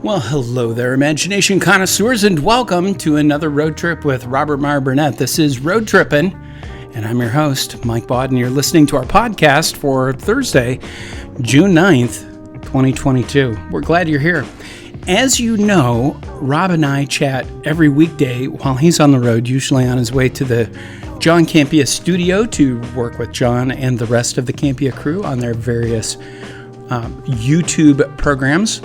Well, hello there, imagination connoisseurs, and welcome to another road trip with Robert Meyer Burnett. This is Roadtrippin, and I'm your host, Mike Baud, and you're listening to our podcast for Thursday, June 9th, 2022. We're glad you're here. As you know, Rob and I chat every weekday while he's on the road, usually on his way to the John Campea studio to work with John and the rest of the Campea crew on their various YouTube programs,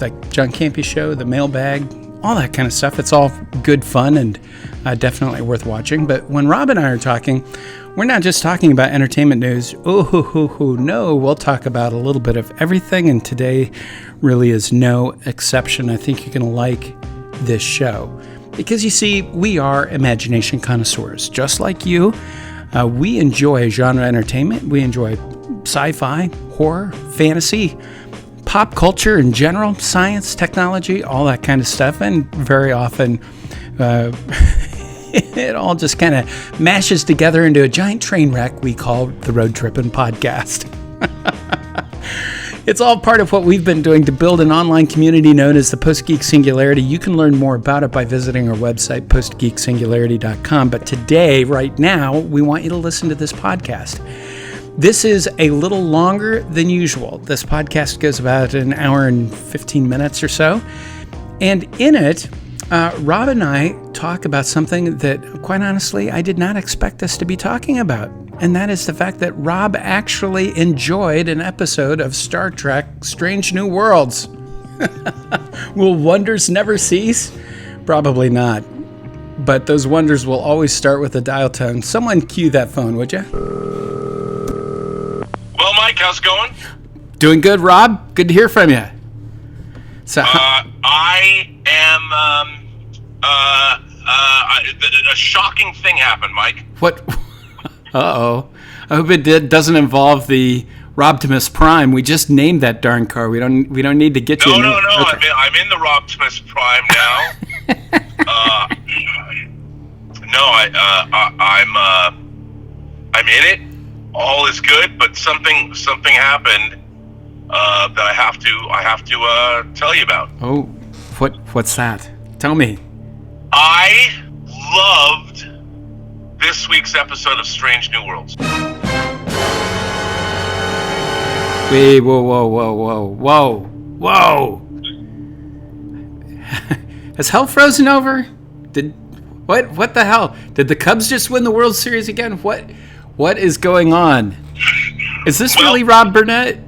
like John Campea Show, The Mailbag, all that kind of stuff. It's all good fun and definitely worth watching. But when Rob and I are talking, we're not just talking about entertainment news. No, we'll talk about a little bit of everything, and today really is no exception. I think you're going to like this show because, you see, we are imagination connoisseurs. Just like you, we enjoy genre entertainment. We enjoy sci-fi, horror, fantasy, pop culture in general, science, technology, all that kind of stuff. And very often, it all just kind of mashes together into a giant train wreck we call the Roadtrippin podcast. It's all part of what we've been doing to build an online community known as the Post-Geek Singularity. You can learn more about it by visiting our website, postgeeksingularity.com. But today, right now, we want you to listen to this podcast. This is a little longer than usual. This podcast goes about an hour and 15 minutes or so. And in it, Rob and I talk about something that, quite honestly, I did not expect us to be talking about. And that is the fact that Rob actually enjoyed an episode of Star Trek Strange New Worlds. Will wonders never cease? Probably not. But those wonders will always start with a dial tone. Someone cue that phone, would you? Well, Mike, how's it going? Doing good, Rob. Good to hear from you. So, I am. A shocking thing happened, Mike. What? Uh-oh. I hope it doesn't involve the Robtimus Prime. We just named that darn car. We don't need to get you. No. Okay. I'm in the Robtimus Prime now. I'm in it. All is good, but something happened that I have to tell you about. Oh, what's that? Tell me. I loved this week's episode of Strange New Worlds. Wait, whoa. Has hell frozen over? What the hell? Did the Cubs just win the World Series again? What is going on? Is this really Rob Burnett?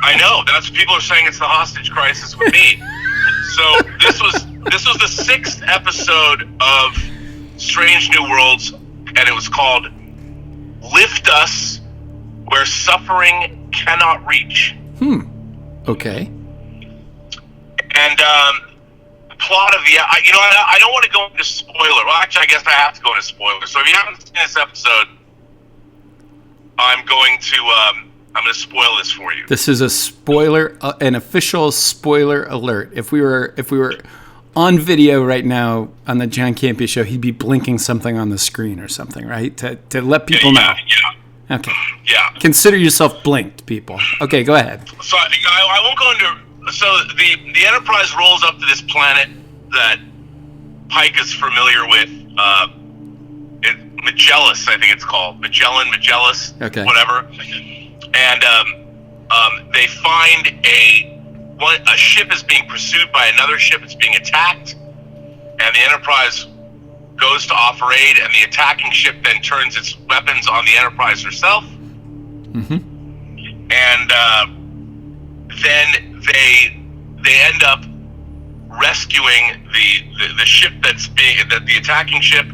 I know. That's people are saying it's the hostage crisis with me. So this was the sixth episode of Strange New Worlds, and it was called "Lift Us Where Suffering Cannot Reach." Okay. And plot of I don't want to go into spoiler. Well, actually, I guess I have to go into spoiler. So if you haven't seen this episode, I'm going to spoil this for you. This is a spoiler, an official spoiler alert. If we were on video right now on the John Campea Show, he'd be blinking something on the screen or something, right? To let people know. Yeah. Okay. Yeah. Consider yourself blinked, people. Okay, go ahead. So I won't go into. So the Enterprise rolls up to this planet that Pike is familiar with. Magellan, I think it's called. Magellan, okay. Whatever. And they find a ship is being pursued by another ship. It's being attacked, and the Enterprise goes to offer aid, and the attacking ship then turns its weapons on the Enterprise herself. Mm-hmm. And then they end up rescuing the ship that the attacking ship.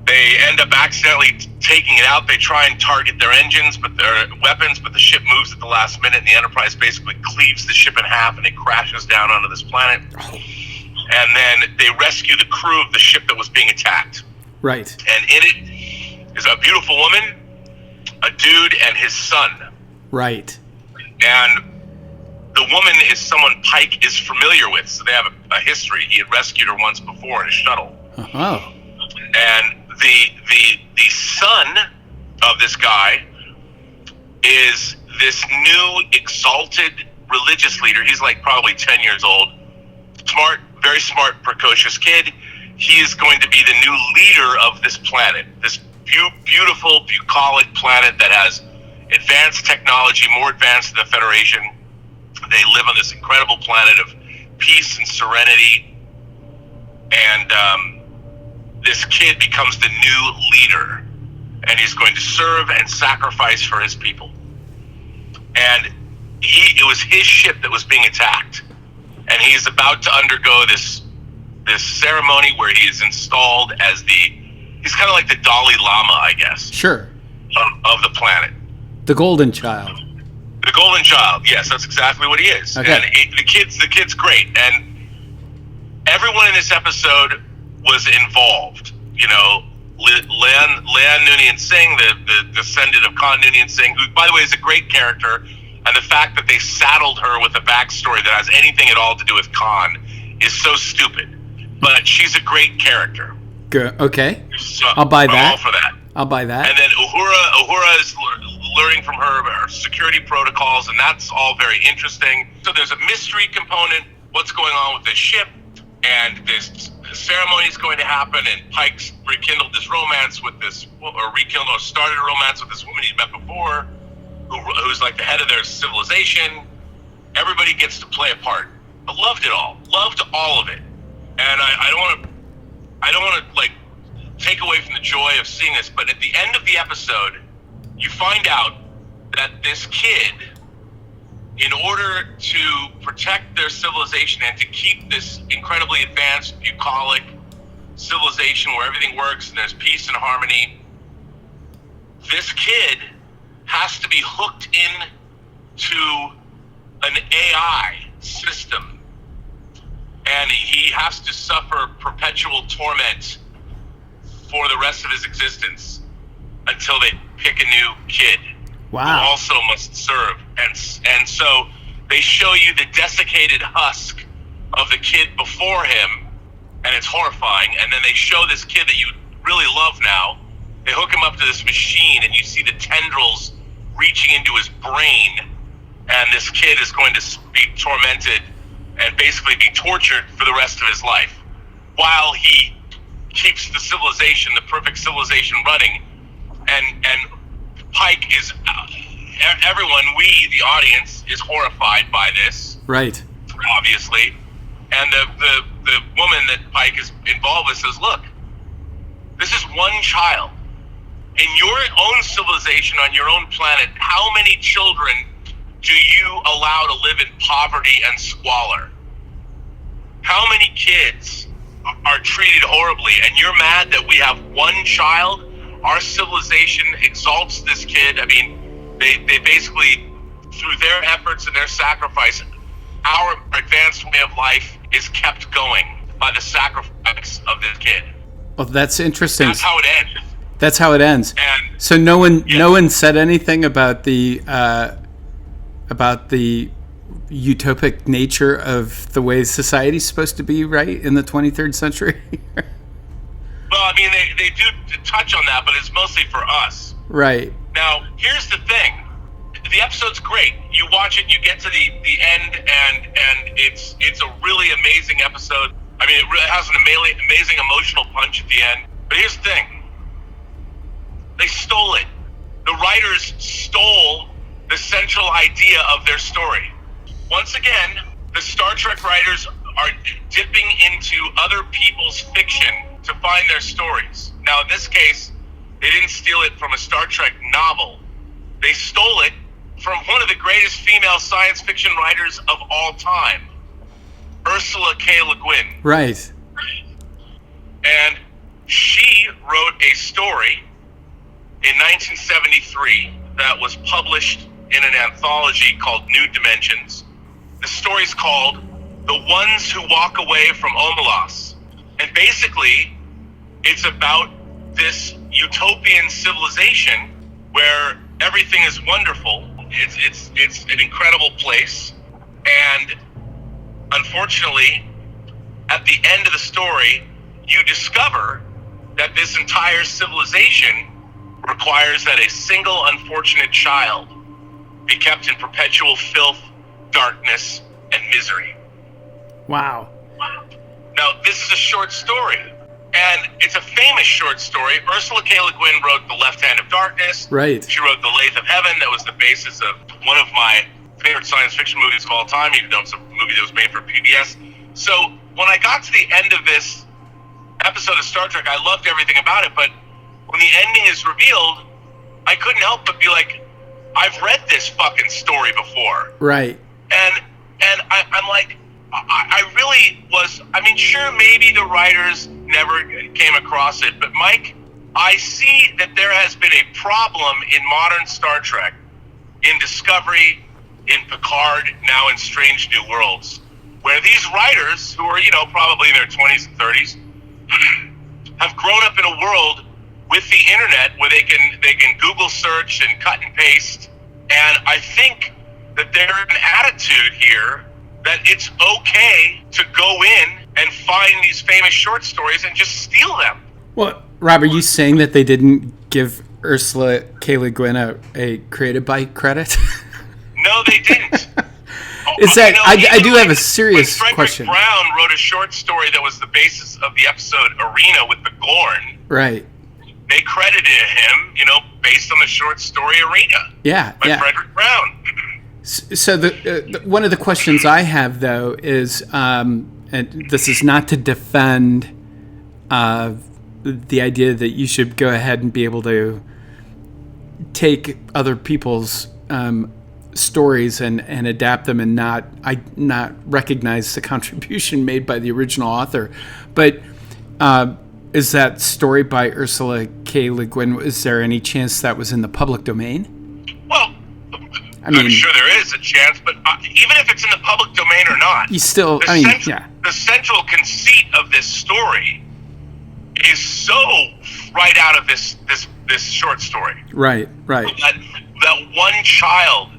They end up accidentally taking it out. They try and target their engines, but their weapons, but the ship moves at the last minute, and the Enterprise basically cleaves the ship in half, and it crashes down onto this planet. And then they rescue the crew of the ship that was being attacked. Right. And in it is a beautiful woman, a dude, and his son. Right. And the woman is someone Pike is familiar with, so they have a history. He had rescued her once before in a shuttle. Oh. And the son of this guy is this new exalted religious leader. He's like probably 10 years old. Smart, very smart, precocious kid. He is going to be the new leader of this planet, this beautiful, bucolic planet that has advanced technology, more advanced than the Federation. They live on this incredible planet of peace and serenity. And this kid becomes the new leader. And he's going to serve and sacrifice for his people. And it was his ship that was being attacked. And he's about to undergo this ceremony where he is installed as he's kind of like the Dalai Lama, I guess. Sure. Of the planet. The Golden Child. The Golden Child, yes, that's exactly what he is. Okay. And the kid's great. And everyone in this episode was involved. You know, Leanne Noonien Singh, the descendant of Khan Noonien Singh, who, by the way, is a great character. And the fact that they saddled her with a backstory that has anything at all to do with Khan is so stupid. But she's a great character. Good. Okay. So I'll buy that. I'm all for that. I'll buy that. And then Uhura is learning from her security protocols, and that's all very interesting. So there's a mystery component. What's going on with this ship? And this ceremony is going to happen, and Pike's rekindled this romance with started a romance with this woman he'd met before, who's like the head of their civilization. Everybody gets to play a part. I loved it all. Loved all of it. And I don't want to like take away from the joy of seeing this, but at the end of the episode, you find out that this kid, in order to protect their civilization and to keep this incredibly advanced, bucolic civilization where everything works and there's peace and harmony, this kid has to be hooked in to an AI system, and he has to suffer perpetual torment for the rest of his existence until they pick a new kid. Wow. Who also must serve. And so they show you the desiccated husk of the kid before him, and it's horrifying. And then they show this kid that you really love now. They hook him up to this machine, and you see the tendrils reaching into his brain, and this kid is going to be tormented and basically be tortured for the rest of his life while he keeps the civilization, the perfect civilization, running. And Pike is everyone, we the audience, is horrified by this, right? Obviously. And the woman that Pike is involved with says, look, this is one child in your own civilization on your own planet. How many children do you allow to live in poverty and squalor? How many kids are treated horribly? And you're mad that we have one child? Our civilization exalts this kid. I mean, they basically, through their efforts and their sacrifice, our advanced way of life is kept going by the sacrifice of this kid. Well, that's interesting. That's how it ends. That's how it ends. And so no one said anything about the utopic nature of the way society's supposed to be, right, in the 23rd century. Well, I mean, they do touch on that, but it's mostly for us. Right. Now, here's the thing. The episode's great. You watch it, you get to the end, and it's a really amazing episode. I mean, it really has an amazing emotional punch at the end. But here's the thing. They stole it. The writers stole the central idea of their story. Once again, the Star Trek writers are dipping into other people's fiction to find their stories. Now, in this case, they didn't steal it from a Star Trek novel. They stole it from one of the greatest female science fiction writers of all time, Ursula K. LeGuin. Right. And she wrote a story in 1973 that was published in an anthology called New Dimensions. The story's called The Ones Who Walk Away from Omelas. And basically, it's about this utopian civilization where everything is wonderful. It's an incredible place. And unfortunately, at the end of the story, you discover that this entire civilization requires that a single unfortunate child be kept in perpetual filth, darkness, and misery. Wow. Now, this is a short story, and it's a famous short story. Ursula K. LeGuin wrote The Left Hand of Darkness. Right. She wrote The Lathe of Heaven. That was the basis of one of my favorite science fiction movies of all time, even though it's a movie that was made for PBS. So when I got to the end of this episode of Star Trek, I loved everything about it, but when the ending is revealed, I couldn't help but be like, I've read this fucking story before. Right. And I'm like, I really was, I mean, sure, maybe the writers never came across it, but Mike, I see that there has been a problem in modern Star Trek, in Discovery, in Picard, now in Strange New Worlds, where these writers, who are, probably in their 20s and 30s, have grown up in a world with the internet where they can Google search and cut and paste. And I think that there's an attitude here that it's okay to go in and find these famous short stories and just steal them. Well, Rob, are you saying that they didn't give Ursula K. Le Guin a creative by credit? No, they didn't. Is that I do have a serious when question. Frederick Brown wrote a short story that was the basis of the episode Arena with the Gorn. Right. They credited him, based on the short story Arena. Yeah. By Frederick Brown. So the one of the questions I have though is, and this is not to defend the idea that you should go ahead and be able to take other people's stories and adapt them and not recognize the contribution made by the original author, but is that story by Ursula K. Le Guin, is there any chance that was in the public domain? Well, I'm sure there is a chance, but even if it's in the public domain or not, you still, the central conceit of this story is so right out of this short story. Right. That one child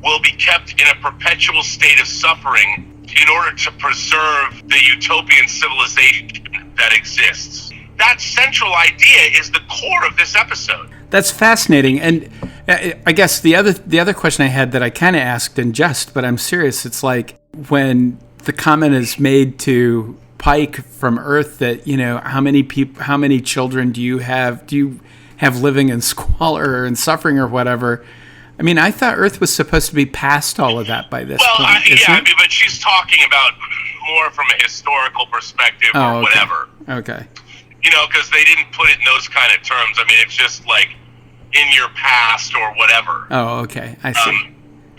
will be kept in a perpetual state of suffering in order to preserve the utopian civilization that exists. That central idea is the core of this episode. That's fascinating. And I guess the other question I had that I kind of asked in jest, but I'm serious, it's like when the comment is made to Pike from Earth that, how many children do you have living in squalor and suffering or whatever. I mean, I thought Earth was supposed to be past all of that by this point. But she's talking about more from a historical perspective or whatever. Okay. Because they didn't put it in those kind of terms. I mean, it's just like in your past or whatever. Oh, okay. I see.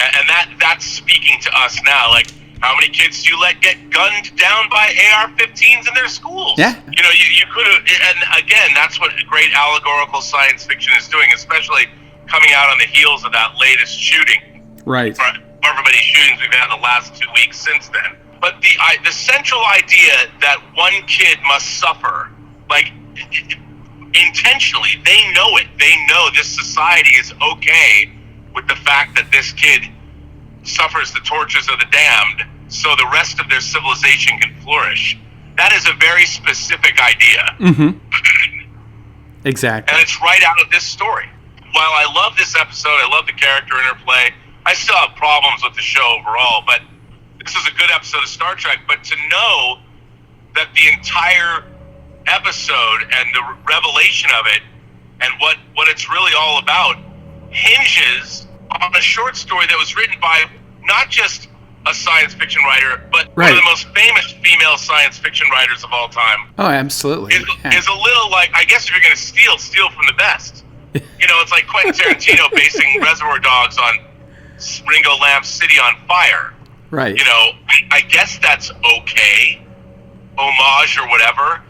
And that's speaking to us now. Like, how many kids do you let get gunned down by AR-15s in their schools? Yeah. You could have, and again, that's what great allegorical science fiction is doing, especially coming out on the heels of that latest shooting. Right. However many shootings we've had in the last 2 weeks since then. But the central idea that one kid must suffer, like, intentionally, they know it. They know this society is okay with the fact that this kid suffers the tortures of the damned so the rest of their civilization can flourish. That is a very specific idea. Mm-hmm. Exactly. And it's right out of this story. While I love this episode, I love the character interplay, I still have problems with the show overall, but this is a good episode of Star Trek. But to know that the entire episode and the revelation of it and what it's really all about hinges on a short story that was written by not just a science fiction writer, but one of the most famous female science fiction writers of all time. Oh, absolutely. Is a little like, I guess if you're going to steal from the best. It's like Quentin Tarantino basing Reservoir Dogs on Ringo Lam's City on Fire. Right. I guess that's okay, homage or whatever,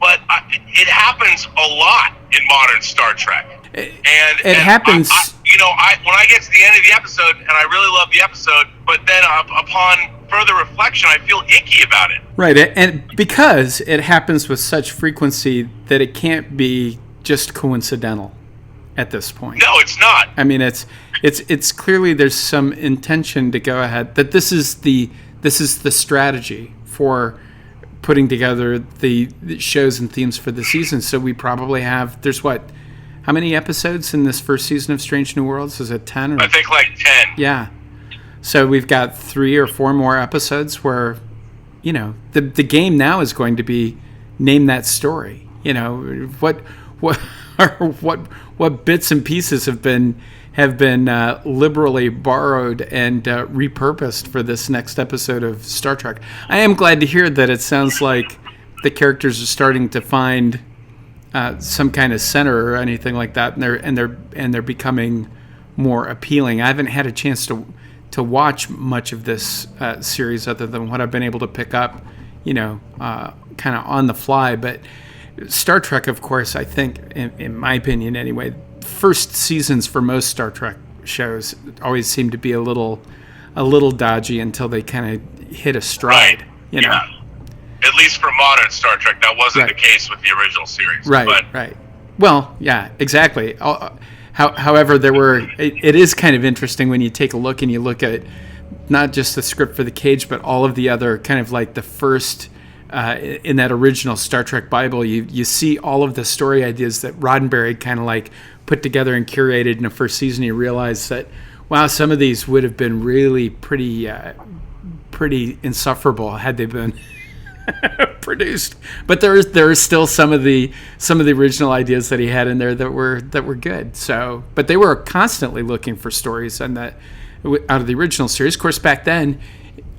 but it happens a lot in modern Star Trek. It happens. When I get to the end of the episode, and I really love the episode, but then upon further reflection, I feel icky about it. Right, and because it happens with such frequency that it can't be just coincidental at this point. No, it's not. I mean, it's clearly there's some intention to go ahead that this is the strategy for putting together the shows and themes for the season. So we probably have how many episodes in this first season of Strange New Worlds? Is it 10? I think like 10. Yeah. So we've got 3 or 4 more episodes where, the game now is going to be name that story. What bits and pieces have been liberally borrowed and repurposed for this next episode of Star Trek. I am glad to hear that it sounds like the characters are starting to find some kind of center or anything like that, and they're becoming more appealing. I haven't had a chance to watch much of this series other than what I've been able to pick up, kind of on the fly. But Star Trek, of course, I think, in my opinion anyway, first seasons for most Star Trek shows always seem to be a little dodgy until they kind of hit a stride. Right. You know? Yeah. At least for modern Star Trek, that wasn't the case with the original series. Right. Well, yeah, exactly. However, it is kind of interesting when you take a look and you look at not just the script for the Cage, but all of the other kind of like the first. In that original Star Trek Bible, you see all of the story ideas that Roddenberry kind of like put together and curated in the first season. You realize that, wow, some of these would have been really pretty insufferable had they been produced. But there is still some of the original ideas that he had in there that were good. So, but they were constantly looking for stories and that out of the original series. Of course, back then,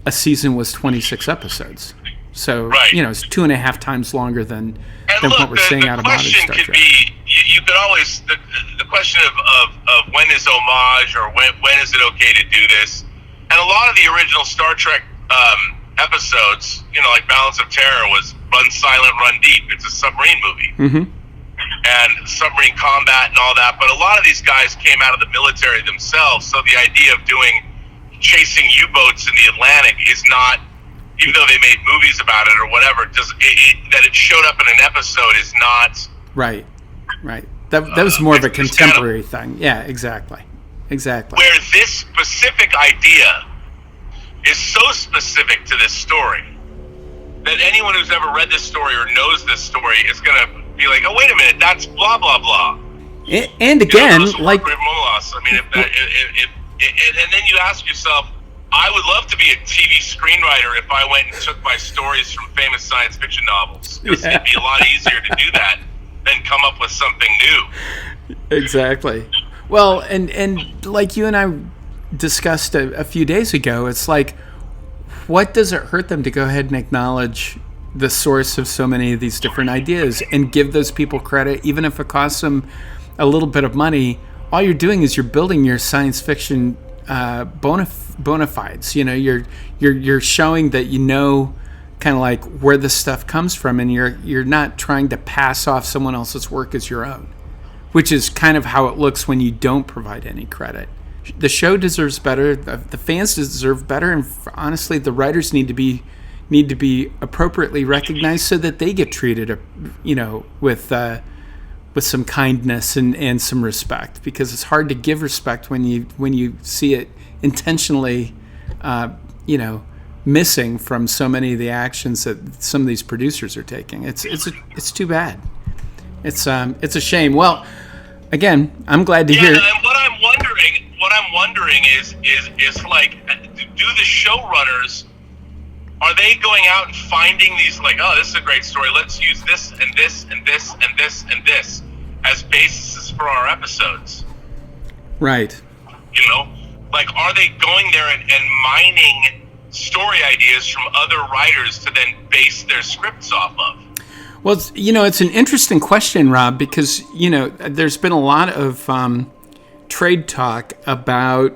a season was 26 episodes. So, it's 2.5 times longer than what we're seeing out of modern Star Trek. You could always, the question of when is homage or when is it okay to do this? And a lot of the original Star Trek episodes, like Balance of Terror was Run Silent, Run Deep. It's a submarine movie. Mm-hmm. And submarine combat and all that. But a lot of these guys came out of the military themselves. So the idea of doing chasing U-boats in the Atlantic is not, even though they made movies about it or whatever, that it showed up in an episode is not... Right. That was more of a contemporary thing. Yeah, exactly. Where this specific idea is so specific to this story that anyone who's ever read this story or knows this story is going to be like, oh, wait a minute, that's blah, blah, blah. And again, like... Omelas. I mean, and then you ask yourself, I would love to be a TV screenwriter if I went and took my stories from famous science fiction novels. It'd be a lot easier to do that than come up with something new. Exactly. Well, and like you and I discussed a few days ago, it's like, what does it hurt them to go ahead and acknowledge the source of so many of these different ideas and give those people credit, even if it costs them a little bit of money? All you're doing is you're building your science fiction bona fides. You're showing that kind of like where this stuff comes from, and you're not trying to pass off someone else's work as your own, which is kind of how it looks when you don't provide any credit. The show deserves better. The fans deserve better, and honestly, the writers need to be appropriately recognized so that they get treated, with some kindness and some respect, because it's hard to give respect when you see it intentionally, missing from so many of the actions that some of these producers are taking. It's too bad. It's a shame. Well, again, I'm glad to hear. And what I'm wondering is like, do the showrunners, are they going out and finding these, like, oh, this is a great story, let's use this and this and this and this and this as basis for our episodes? Right. Like, are they going there and mining story ideas from other writers to then base their scripts off of? Well, it's an interesting question, Rob, because, there's been a lot of trade talk about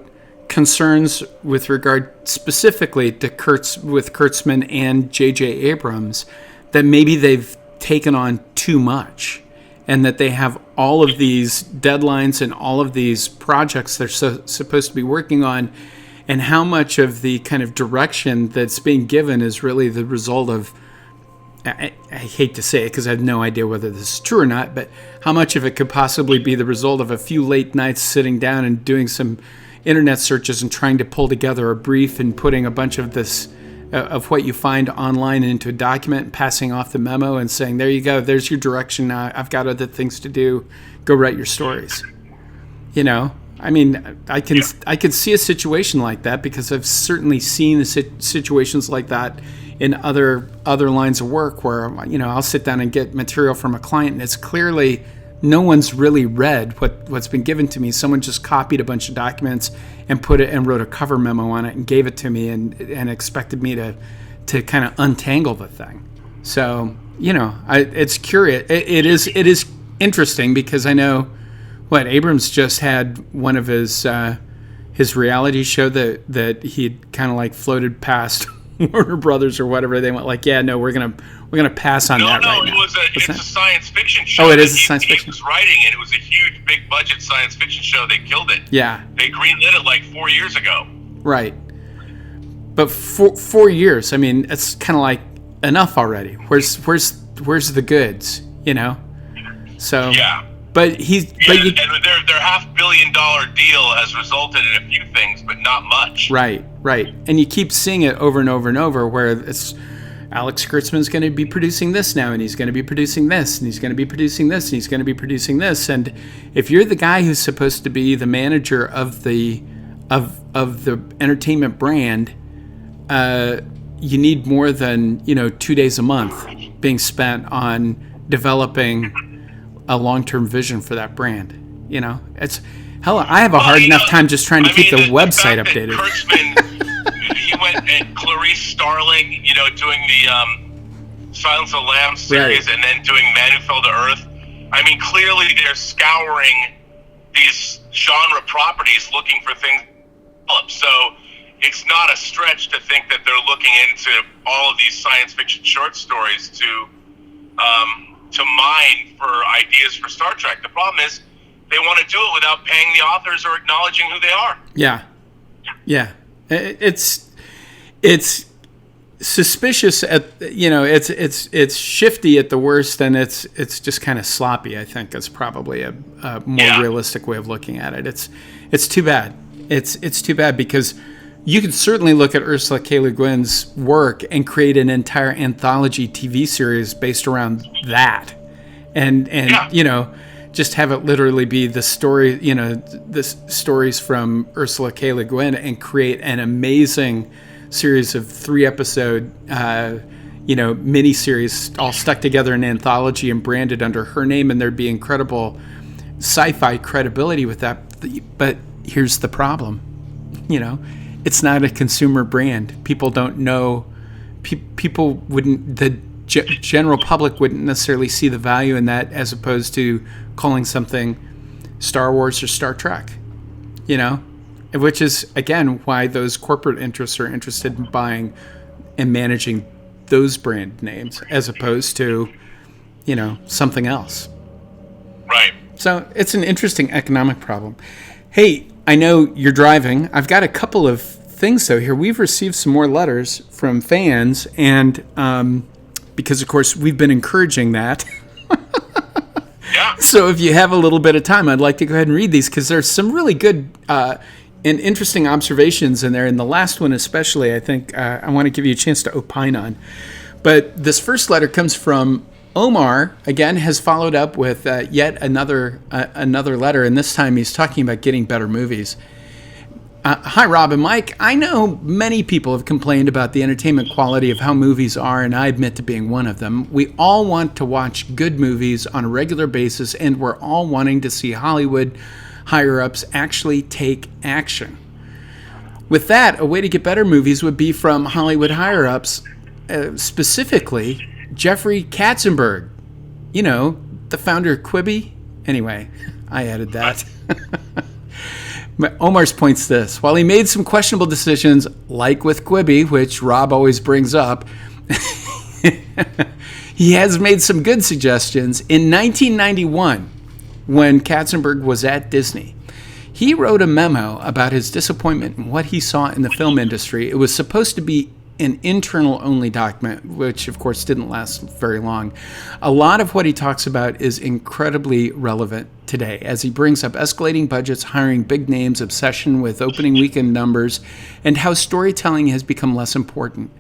concerns with regard specifically to Kurtzman and J.J. Abrams, that maybe they've taken on too much and that they have all of these deadlines and all of these projects they're supposed to be working on, and how much of the kind of direction that's being given is really the result of, I hate to say it because I have no idea whether this is true or not, but how much of it could possibly be the result of a few late nights sitting down and doing some internet searches and trying to pull together a brief and putting a bunch of this, of what you find online into a document and passing off the memo and saying, there you go, there's your direction now, I've got other things to do, go write your stories. I mean, I could see a situation like that because I've certainly seen situations like that in other lines of work where, I'll sit down and get material from a client and it's clearly no one's really read what's been given to me. Someone just copied a bunch of documents and put it and wrote a cover memo on it and gave it to me and expected me to kind of untangle the thing. So, it's curious. It is interesting because I know Abrams just had one of his reality show that he'd kind of like floated past Warner Brothers or whatever. They went like, yeah, no, we're gonna pass on that right now. No, it's a science fiction show. Oh, it is a science fiction. He was writing, and it was a huge, big budget science fiction show. They killed it. Yeah, they greenlit it like 4 years ago. Right, but 4 years. I mean, it's kind of like enough already. Where's the goods? So yeah. But and their $500 million deal has resulted in a few things, but not much. Right. And you keep seeing it over and over and over where it's Alex Kurtzman's going to be producing this now, and he's going to be producing this, and he's going to be producing this, and he's going to be producing this. And if you're the guy who's supposed to be the manager of the entertainment brand, you need more than 2 days a month being spent on developing a long-term vision for that brand. It's hell. I have a hard enough time just trying to keep the website updated. Kurtzman, he went and Clarice Starling, doing the Silence of the Lambs series, right, and then doing Man Who Fell to Earth. I mean, clearly they're scouring these genre properties looking for things to develop. So it's not a stretch to think that they're looking into all of these science fiction short stories to mine for ideas for Star Trek. The problem is they want to do it without paying the authors or acknowledging who they are. Yeah. It's suspicious at it's shifty at the worst, and it's just kind of sloppy. I think is probably a more realistic way of looking at it. It's too bad. It's too bad because you could certainly look at Ursula K. LeGuin's work and create an entire anthology TV series based around that, and just have it literally be the story, the stories from Ursula K. Le Guin, and create an amazing series of 3-episode, mini-series all stuck together in an anthology and branded under her name, and there'd be incredible sci-fi credibility with that. But here's the problem, it's not a consumer brand. People don't know. People wouldn't. The general public wouldn't necessarily see the value in that, as opposed to calling something Star Wars or Star Trek. Which is again why those corporate interests are interested in buying and managing those brand names, as opposed to, something else. Right. So it's an interesting economic problem. Hey, I know you're driving. I've got a couple of things, though, here. We've received some more letters from fans, and because, of course, we've been encouraging that. Yeah. So if you have a little bit of time, I'd like to go ahead and read these, because there's some really good and interesting observations in there. And the last one especially, I think I want to give you a chance to opine on. But this first letter comes from Omar, again, has followed up with yet another letter, and this time he's talking about getting better movies. Hi, Rob and Mike. I know many people have complained about the entertainment quality of how movies are, and I admit to being one of them. We all want to watch good movies on a regular basis, and we're all wanting to see Hollywood higher-ups actually take action. With that, a way to get better movies would be from Hollywood higher-ups, specifically Jeffrey Katzenberg, the founder of Quibi. Anyway, I added that. Omar's point's this. While he made some questionable decisions, like with Quibi, which Rob always brings up, he has made some good suggestions. In 1991, when Katzenberg was at Disney, he wrote a memo about his disappointment in what he saw in the film industry. It was supposed to be an internal-only document, which, of course, didn't last very long. A lot of what he talks about is incredibly relevant today, as he brings up escalating budgets, hiring big names, obsession with opening weekend numbers, and how storytelling has become less important.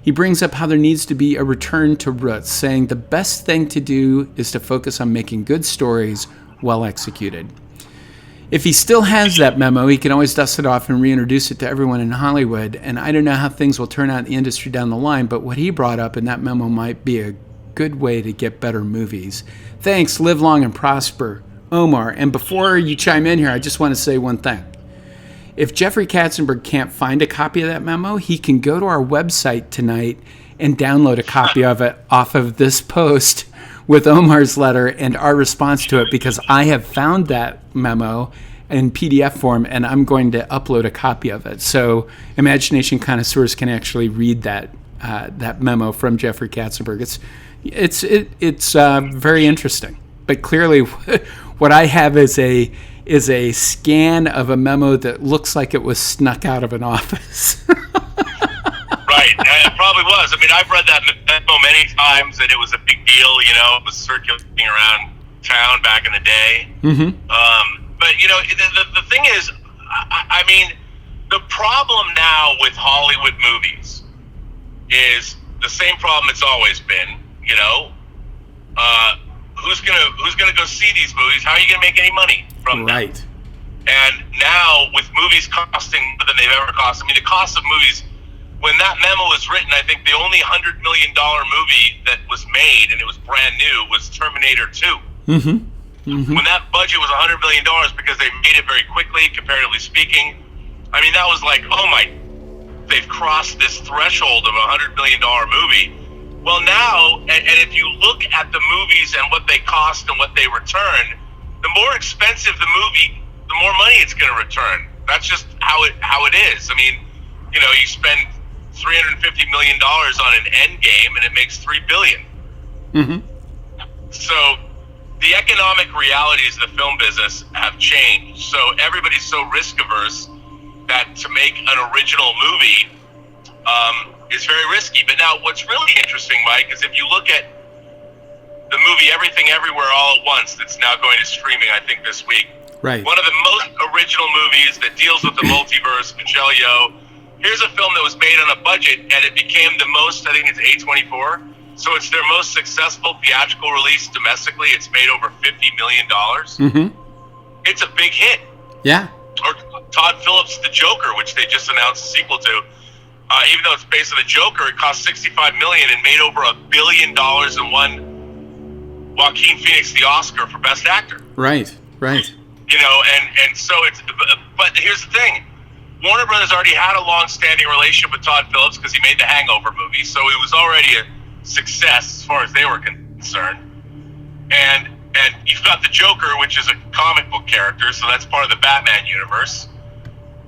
He brings up how there needs to be a return to roots, saying the best thing to do is to focus on making good stories well executed. if he still has that memo, he can always dust it off and reintroduce it to everyone in Hollywood. And I don't know how things will turn out in the industry down the line, but what he brought up in that memo might be a good way to get better movies. Thanks. Live long and prosper, Omar. And before you chime in here, I just want to say one thing. If Jeffrey Katzenberg can't find a copy of that memo, he can go to our website tonight and download a copy of it off of this post with Omar's letter and our response to it, because I have found that memo in PDF form and I'm going to upload a copy of it. So imagination connoisseurs can actually read that memo from Jeffrey Katzenberg. It's very interesting. But clearly, what I have is a scan of a memo that looks like it was snuck out of an office. Right, it probably was. I mean, I've read that memo many times, and it was a big deal. You know, it was circulating around town back in the day. Mm-hmm. But you know, the thing is, I mean, the problem now with Hollywood movies is the same problem it's always been. You know, who's gonna go see these movies? How are you gonna make any money from them? Right. And now with movies costing more than they've ever cost, I mean, the cost of movies. When that memo was written, I think the only $100 million movie that was made, and it was brand new, was Terminator 2. Mm-hmm. Mm-hmm. When that budget was $100 million because they made it very quickly, comparatively speaking, I mean, that was like, they've crossed this threshold of a $100 million movie. Well, now, and if you look at the movies and what they cost and what they return, the more expensive the movie, the more money it's going to return. That's just how it is. I mean, you know, you spend $350 million on an end game and it makes $3 billion. Mm-hmm. So the economic realities of the film business have changed. So everybody's so risk averse that to make an original movie is very risky. But now what's really interesting, Mike, is if you look at the movie Everything Everywhere All at Once that's now going to streaming, I think, this week. Right. One of the most original movies that deals with the multiverse, Michelle Yeoh. Here's a film that was made on a budget, and it became the most, I think it's A24. So it's their most successful theatrical release domestically. It's made over $50 million. Mm-hmm. It's a big hit. Yeah. Or Todd Phillips' The Joker, which they just announced a sequel to. Even though it's based on The Joker, it cost $65 million and made over $1 billion and won Joaquin Phoenix the Oscar for Best Actor. Right. You know, and so it's, but here's the thing. Warner Brothers already had a long-standing relationship with Todd Phillips because he made the Hangover movie, so it was already a success as far as they were concerned. And you've got the Joker, which is a comic book character, so that's part of the Batman universe.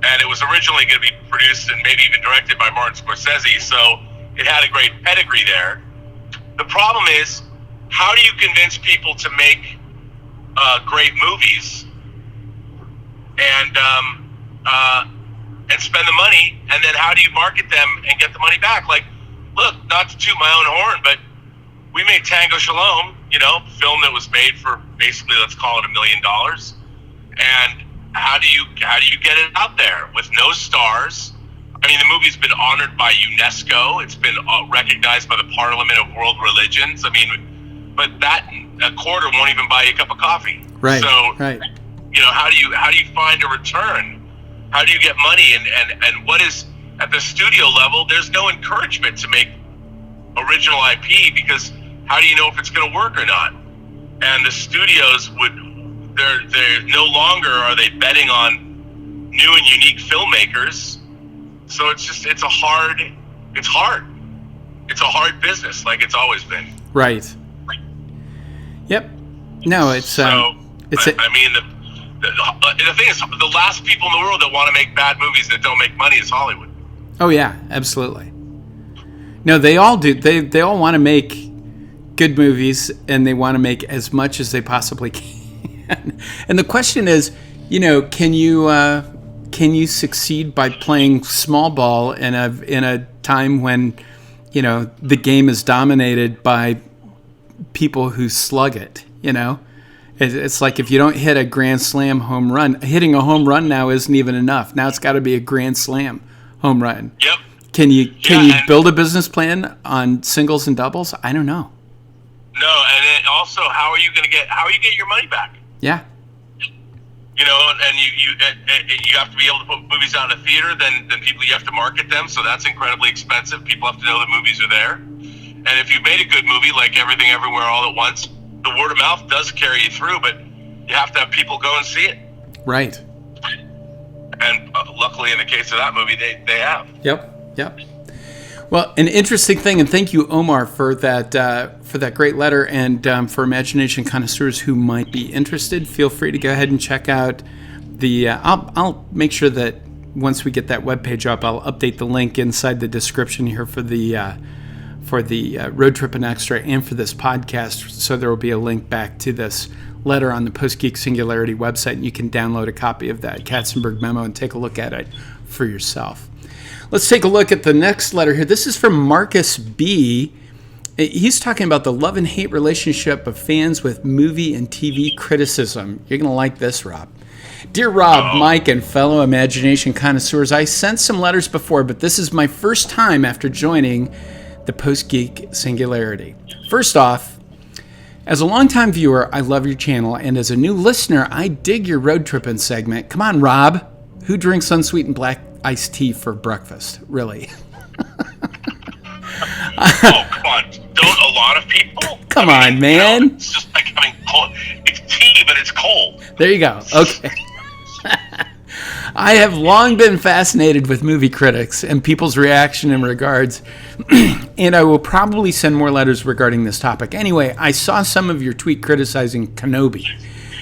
And it was originally going to be produced and maybe even directed by Martin Scorsese, so it had a great pedigree there. The problem is, how do you convince people to make great movies and spend the money, and then how do you market them and get the money back? Like, look, not to toot my own horn, but we made Tango Shalom, you know, film that was made for basically, let's call it $1 million. And how do you get it out there with no stars? I mean, the movie's been honored by UNESCO. It's been recognized by the Parliament of World Religions. I mean, but that a quarter won't even buy you a cup of coffee. Right. So, right. You know, how do you find a return? How do you get money? And what is, at the studio level, there's no encouragement to make original IP because how do you know if it's going to work or not? And the studios they're no longer are they betting on new and unique filmmakers. So it's a hard business like it's always been. Right. Yep. No, it's I mean, the thing is, the last people in the world that want to make bad movies that don't make money is Hollywood. Oh yeah, absolutely. No, they all do. They all want to make good movies, and they want to make as much as they possibly can. And the question is, you know, can you succeed by playing small ball in a time when, you know, the game is dominated by people who slug it, you know? It's like if you don't hit a grand slam home run, hitting a home run now isn't even enough. Now it's got to be a grand slam home run. Yep. Can you build a business plan on singles and doubles? I don't know. No, and then also, how are you get your money back? Yeah. You know, and you have to be able to put movies out in a theater. Then people, you have to market them, so that's incredibly expensive. People have to know that movies are there. And if you made a good movie like Everything Everywhere All at Once, the word of mouth does carry you through, but you have to have people go and see it. Right. And luckily, in the case of that movie, they have. Yep. Well, an interesting thing, and thank you, Omar, for that great letter, and for imagination connoisseurs who might be interested, feel free to go ahead and check out the. I'll make sure that once we get that webpage up, I'll update the link inside the description here for the Roadtrippin Extra and for this podcast, so there will be a link back to this letter on the Post-Geek Singularity website, and you can download a copy of that Katzenberg memo and take a look at it for yourself. Let's take a look at the next letter here. This is from Marcus B. He's talking about the love and hate relationship of fans with movie and TV criticism. You're going to like this, Rob. Dear Rob, Mike, and fellow imagination connoisseurs, I sent some letters before, but this is my first time after joining the Post-Geek Singularity. First off, as a longtime viewer, I love your channel, and as a new listener, I dig your Roadtrippin segment. Come on, Rob. Who drinks unsweetened black iced tea for breakfast? Really? Oh, come on. Don't a lot of people? Come on, man. You know, it's just like having cold. It's tea, but it's cold. There you go. Okay. I have long been fascinated with movie critics and people's reaction in regards, and I will probably send more letters regarding this topic. Anyway, I saw some of your tweet criticizing Kenobi,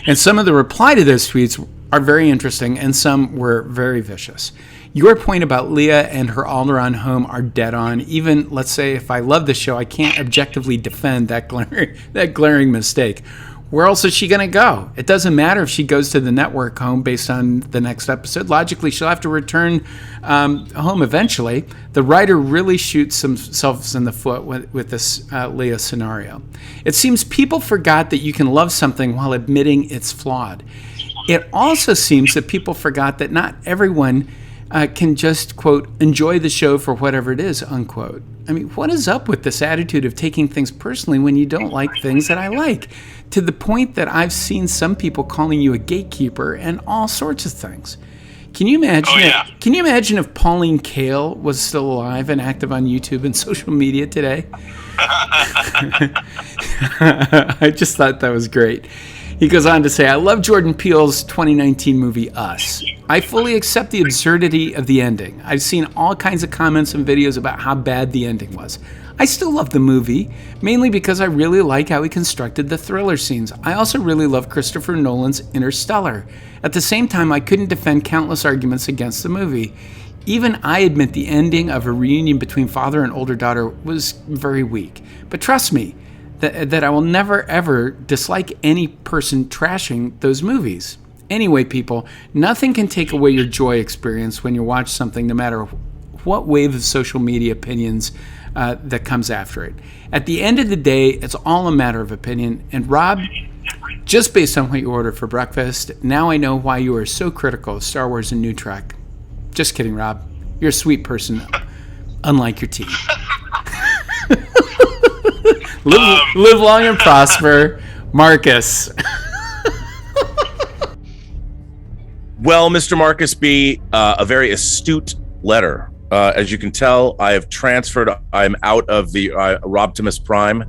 and some of the reply to those tweets are very interesting, and some were very vicious. Your point about Leah and her Alderaan home are dead on. Even, let's say, if I love the show, I can't objectively defend that glaring mistake. Where else is she going to go? It doesn't matter if she goes to the network home based on the next episode. Logically, she'll have to return home eventually. The writer really shoots themselves in the foot with this Leah scenario. It seems people forgot that you can love something while admitting it's flawed. It also seems that people forgot that not everyone can just, quote, enjoy the show for whatever it is, unquote. I mean, what is up with this attitude of taking things personally when you don't like things that I like? To the point that I've seen some people calling you a gatekeeper and all sorts of things. Can you imagine? Can you imagine if Pauline Kael was still alive and active on YouTube and social media today? I just thought that was great. He goes on to say, I love Jordan Peele's 2019 movie, Us. I fully accept the absurdity of the ending. I've seen all kinds of comments and videos about how bad the ending was. I still love the movie, mainly because I really like how he constructed the thriller scenes. I also really love Christopher Nolan's Interstellar. At the same time, I couldn't defend countless arguments against the movie. Even I admit the ending of a reunion between father and older daughter was very weak. But trust me, that I will never ever dislike any person trashing those movies. Anyway, people, nothing can take away your joy experience when you watch something, no matter what wave of social media opinions that comes after it. At the end of the day, it's all a matter of opinion. And Rob, just based on what you ordered for breakfast, now I know why you are so critical of Star Wars and New Trek. Just kidding, Rob. You're a sweet person, unlike your tea. Live long and prosper, Marcus. Well, Mr. Marcus B., a very astute letter. As you can tell, I have transferred. I'm out of the Robtimus Prime,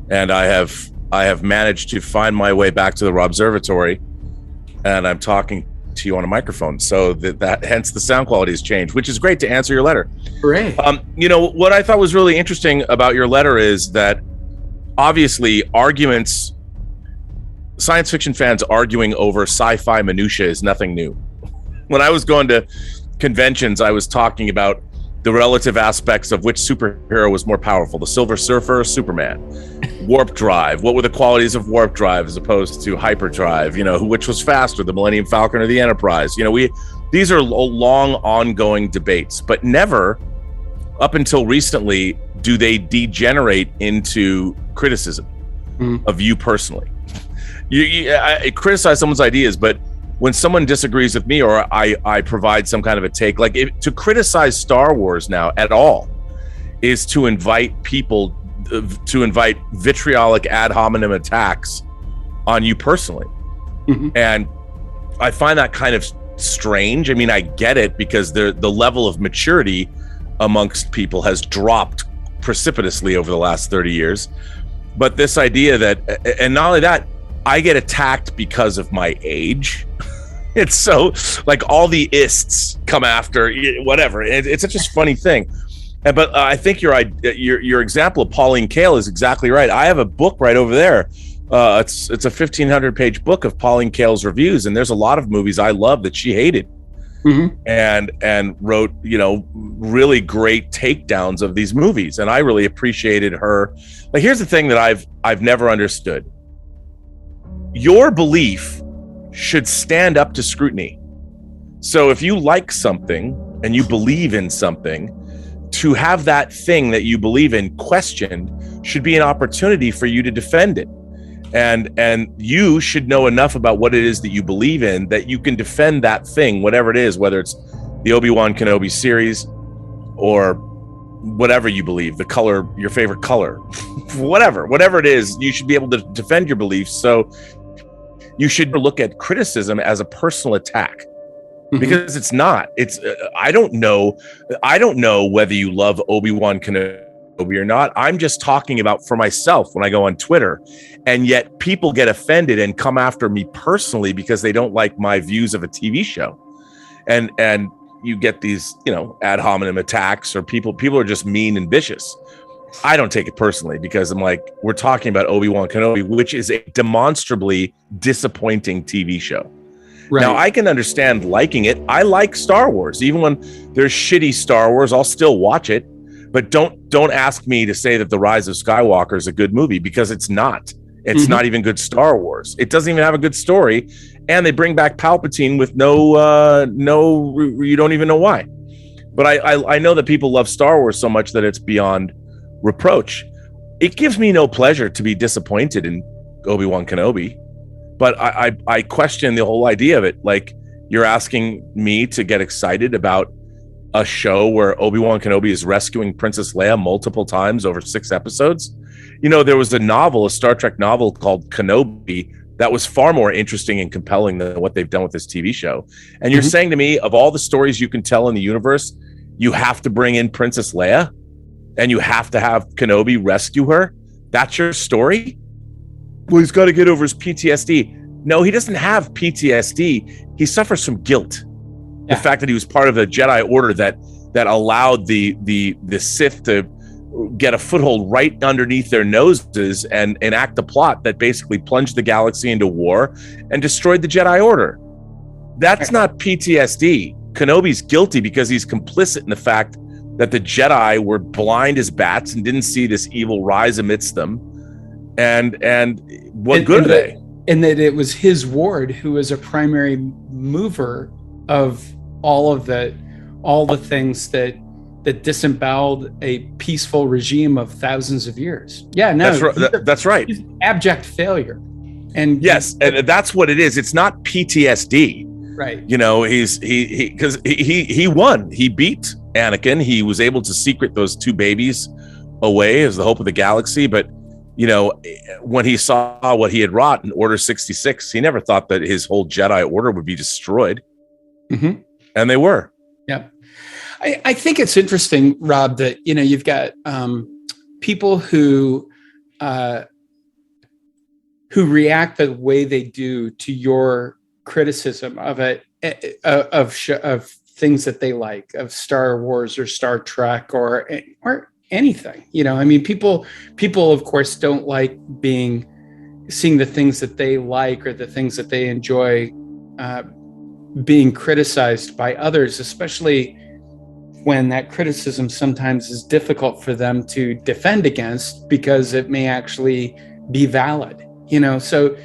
and I have managed to find my way back to the Robservatory, and I'm talking to you on a microphone. So that hence the sound quality has changed, which is great to answer your letter. Hooray. You know, what I thought was really interesting about your letter is that obviously arguments, science fiction fans arguing over sci-fi minutia is nothing new. When I was going to conventions, I was talking about the relative aspects of which superhero was more powerful, the Silver Surfer or Superman. Warp drive, what were the qualities of warp drive as opposed to hyperdrive? You know, which was faster, the Millennium Falcon or the Enterprise? You know, these are long ongoing debates, but never up until recently do they degenerate into criticism of you personally. I criticize someone's ideas, but when someone disagrees with me or I provide some kind of a take, like to criticize Star Wars now at all is to invite people, to invite vitriolic ad hominem attacks on you personally. And I find that kind of strange. I mean, I get it because the level of maturity amongst people has dropped precipitously over the last 30 years. But this idea that, and not only that, I get attacked because of my age. It's so like all the ists come after whatever. It's such a funny thing. But I think your example of Pauline Kael is exactly right. I have a book right over there. It's a 1,500-page book of Pauline Kael's reviews, and there's a lot of movies I love that she hated, and wrote really great takedowns of these movies. And I really appreciated her. Like, here's the thing that I've never understood: your belief should stand up to scrutiny. So if you like something and you believe in something, to have that thing that you believe in questioned should be an opportunity for you to defend it. And you should know enough about what it is that you believe in that you can defend that thing, whatever it is, whether it's the Obi-Wan Kenobi series or whatever you believe, the color, your favorite color, whatever it is, you should be able to defend your beliefs. So you should look at criticism as a personal attack. Because it's not. It's I don't know whether you love Obi-Wan Kenobi or not. I'm just talking about for myself when I go on Twitter, and yet people get offended and come after me personally because they don't like my views of a TV show, and you get these ad hominem attacks, or people are just mean and vicious. I don't take it personally because I'm like, we're talking about Obi-Wan Kenobi, which is a demonstrably disappointing TV show. Right. Now, I can understand liking it. I like Star Wars. Even when there's shitty Star Wars, I'll still watch it. But don't ask me to say that The Rise of Skywalker is a good movie, because it's not. It's not even good Star Wars. It doesn't even have a good story. And they bring back Palpatine with no, you don't even know why. But I know that people love Star Wars so much that it's beyond reproach. It gives me no pleasure to be disappointed in Obi-Wan Kenobi. But I question the whole idea of it. Like, you're asking me to get excited about a show where Obi-Wan Kenobi is rescuing Princess Leia multiple times over 6 episodes. There was a Star Trek novel called Kenobi that was far more interesting and compelling than what they've done with this TV show. And you're saying to me, of all the stories you can tell in the universe, you have to bring in Princess Leia and you have to have Kenobi rescue her? That's your story? Well, he's got to get over his PTSD. No, he doesn't have PTSD. He suffers from guilt. Yeah. The fact that he was part of the Jedi Order that allowed the Sith to get a foothold right underneath their noses and enact a plot that basically plunged the galaxy into war and destroyed the Jedi Order. That's not PTSD. Kenobi's guilty because he's complicit in the fact that the Jedi were blind as bats and didn't see this evil rise amidst them. And what good are they? And that it was his ward who was a primary mover of all the things that disemboweled a peaceful regime of thousands of years. Yeah, no, that's right. He's abject failure. And yes, and that's what it is. It's not PTSD. Right. He won. He beat Anakin. He was able to secret those 2 babies away as the hope of the galaxy. But when he saw what he had wrought in Order 66, he never thought that his whole Jedi Order would be destroyed. And they were. Yeah. I think it's interesting, Rob, that, you've got people who react the way they do to your criticism of it, of things that they like, of Star Wars or Star Trek or anything. People of course don't like seeing the things that they like or the things that they enjoy being criticized by others, especially when that criticism sometimes is difficult for them to defend against because it may actually be valid. So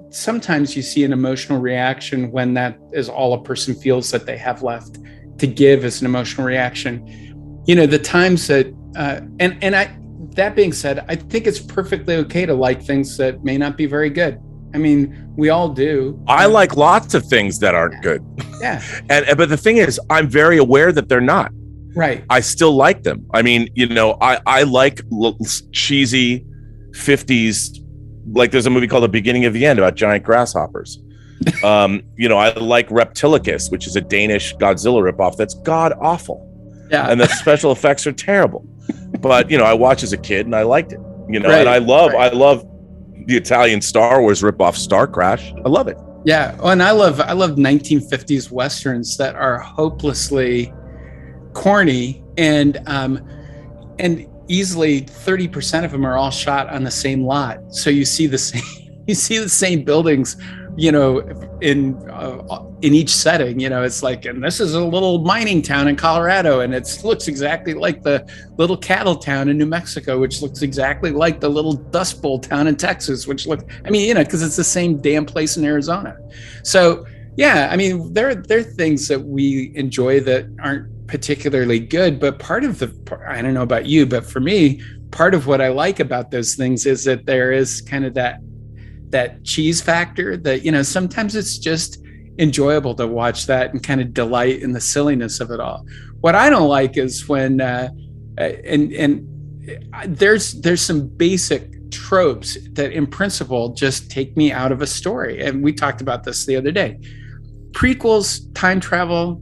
sometimes you see an emotional reaction when that is all a person feels that they have left to give as an emotional reaction. The times that that being said, I think it's perfectly okay to like things that may not be very good. We all do. I like lots of things that aren't good. Yeah. But the thing is, I'm very aware that they're not. Right. I still like them. I like cheesy 50s. Like, there's a movie called The Beginning of the End about giant grasshoppers. I like Reptilicus, which is a Danish Godzilla ripoff that's god awful. Yeah. And the special effects are terrible. But, I watched as a kid and I liked it, Right, and I love the Italian Star Wars ripoff Star Crash. I love it. Yeah. Oh, and I love 1950s Westerns that are hopelessly corny and easily 30% of them are all shot on the same lot. So you see the same buildings, in each setting. It's like, and this is a little mining town in Colorado, and it looks exactly like the little cattle town in New Mexico, which looks exactly like the little Dust Bowl town in Texas, which looks, because it's the same damn place in Arizona. So yeah, there are things that we enjoy that aren't particularly good, but I don't know about you, but for me, part of what I like about those things is that there is kind of that cheese factor that, sometimes it's just enjoyable to watch that and kind of delight in the silliness of it all. What I don't like is when, there's some basic tropes that in principle just take me out of a story. And we talked about this the other day. Prequels, time travel.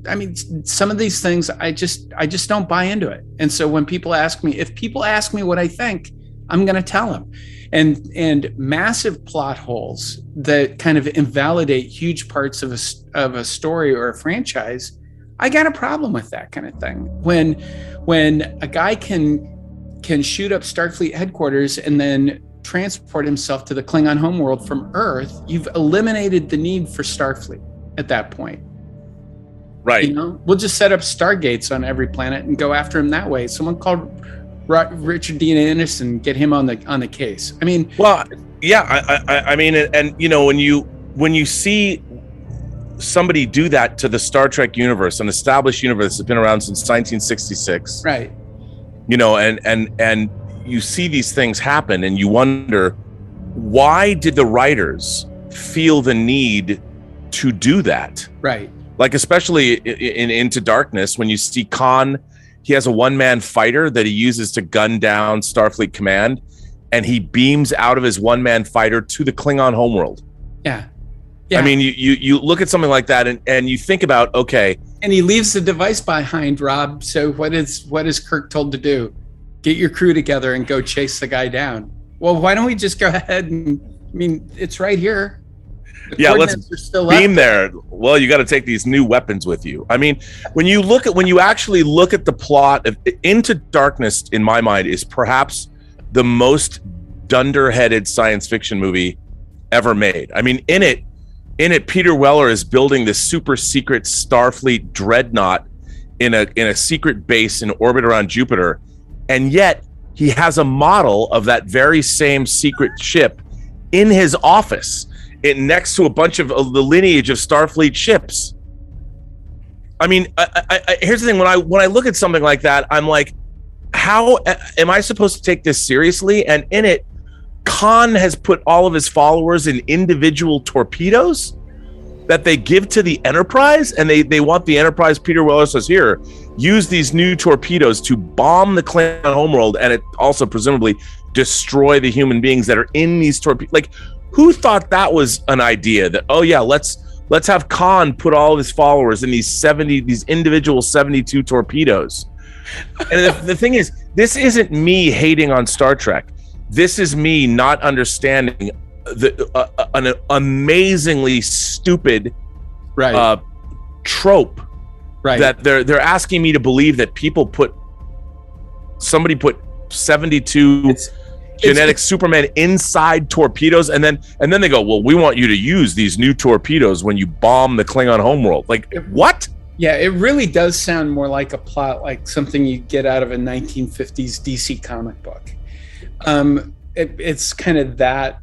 Some of these things, I just don't buy into it. And so when people ask me what I think, I'm going to tell them. And massive plot holes that kind of invalidate huge parts of a story or a franchise, I got a problem with that kind of thing. When a guy can shoot up Starfleet headquarters and then transport himself to the Klingon homeworld from Earth, you've eliminated the need for Starfleet at that point. Right. We'll just set up Stargates on every planet and go after him that way. Someone called Richard Dean Anderson, get him on the case. Well, yeah, when you see somebody do that to the Star Trek universe, an established universe that's been around since 1966, right? And you see these things happen, and you wonder, why did the writers feel the need to do that? Right. Like, especially in Into Darkness, when you see Khan. He has a one-man fighter that he uses to gun down Starfleet Command, and he beams out of his one-man fighter to the Klingon homeworld. Yeah. You look at something like that and you think about, okay. And he leaves the device behind, Rob. So what is Kirk told to do? Get your crew together and go chase the guy down. Well, why don't we just go ahead and, it's right here. Let's beam there. Well, you got to take these new weapons with you. When you actually look at the plot of Into Darkness, in my mind, is perhaps the most dunderheaded science fiction movie ever made. In it, Peter Weller is building this super secret Starfleet dreadnought in a secret base in orbit around Jupiter, and yet he has a model of that very same secret ship in his office. Next to a bunch of the lineage of Starfleet ships. Here's the thing: when I look at something like that, I'm like, how am I supposed to take this seriously? And in it, Khan has put all of his followers in individual torpedoes that they give to the Enterprise, and they want the Enterprise. Peter Weller says, "Here, use these new torpedoes to bomb the Klingon homeworld, and it also presumably destroy the human beings that are in these torpedoes." Like, who thought that was an idea? That, oh yeah, let's have Khan put all of his followers in these individual 72 torpedoes. And the thing is, this isn't me hating on Star Trek. This is me not understanding an amazingly stupid trope, right? That they're asking me to believe that somebody put 72 genetic Superman inside torpedoes, and then they go, well, we want you to use these new torpedoes when you bomb the Klingon homeworld. Like, what? Yeah, it really does sound more like a plot, like something you get out of a 1950s DC comic book. It's kind of that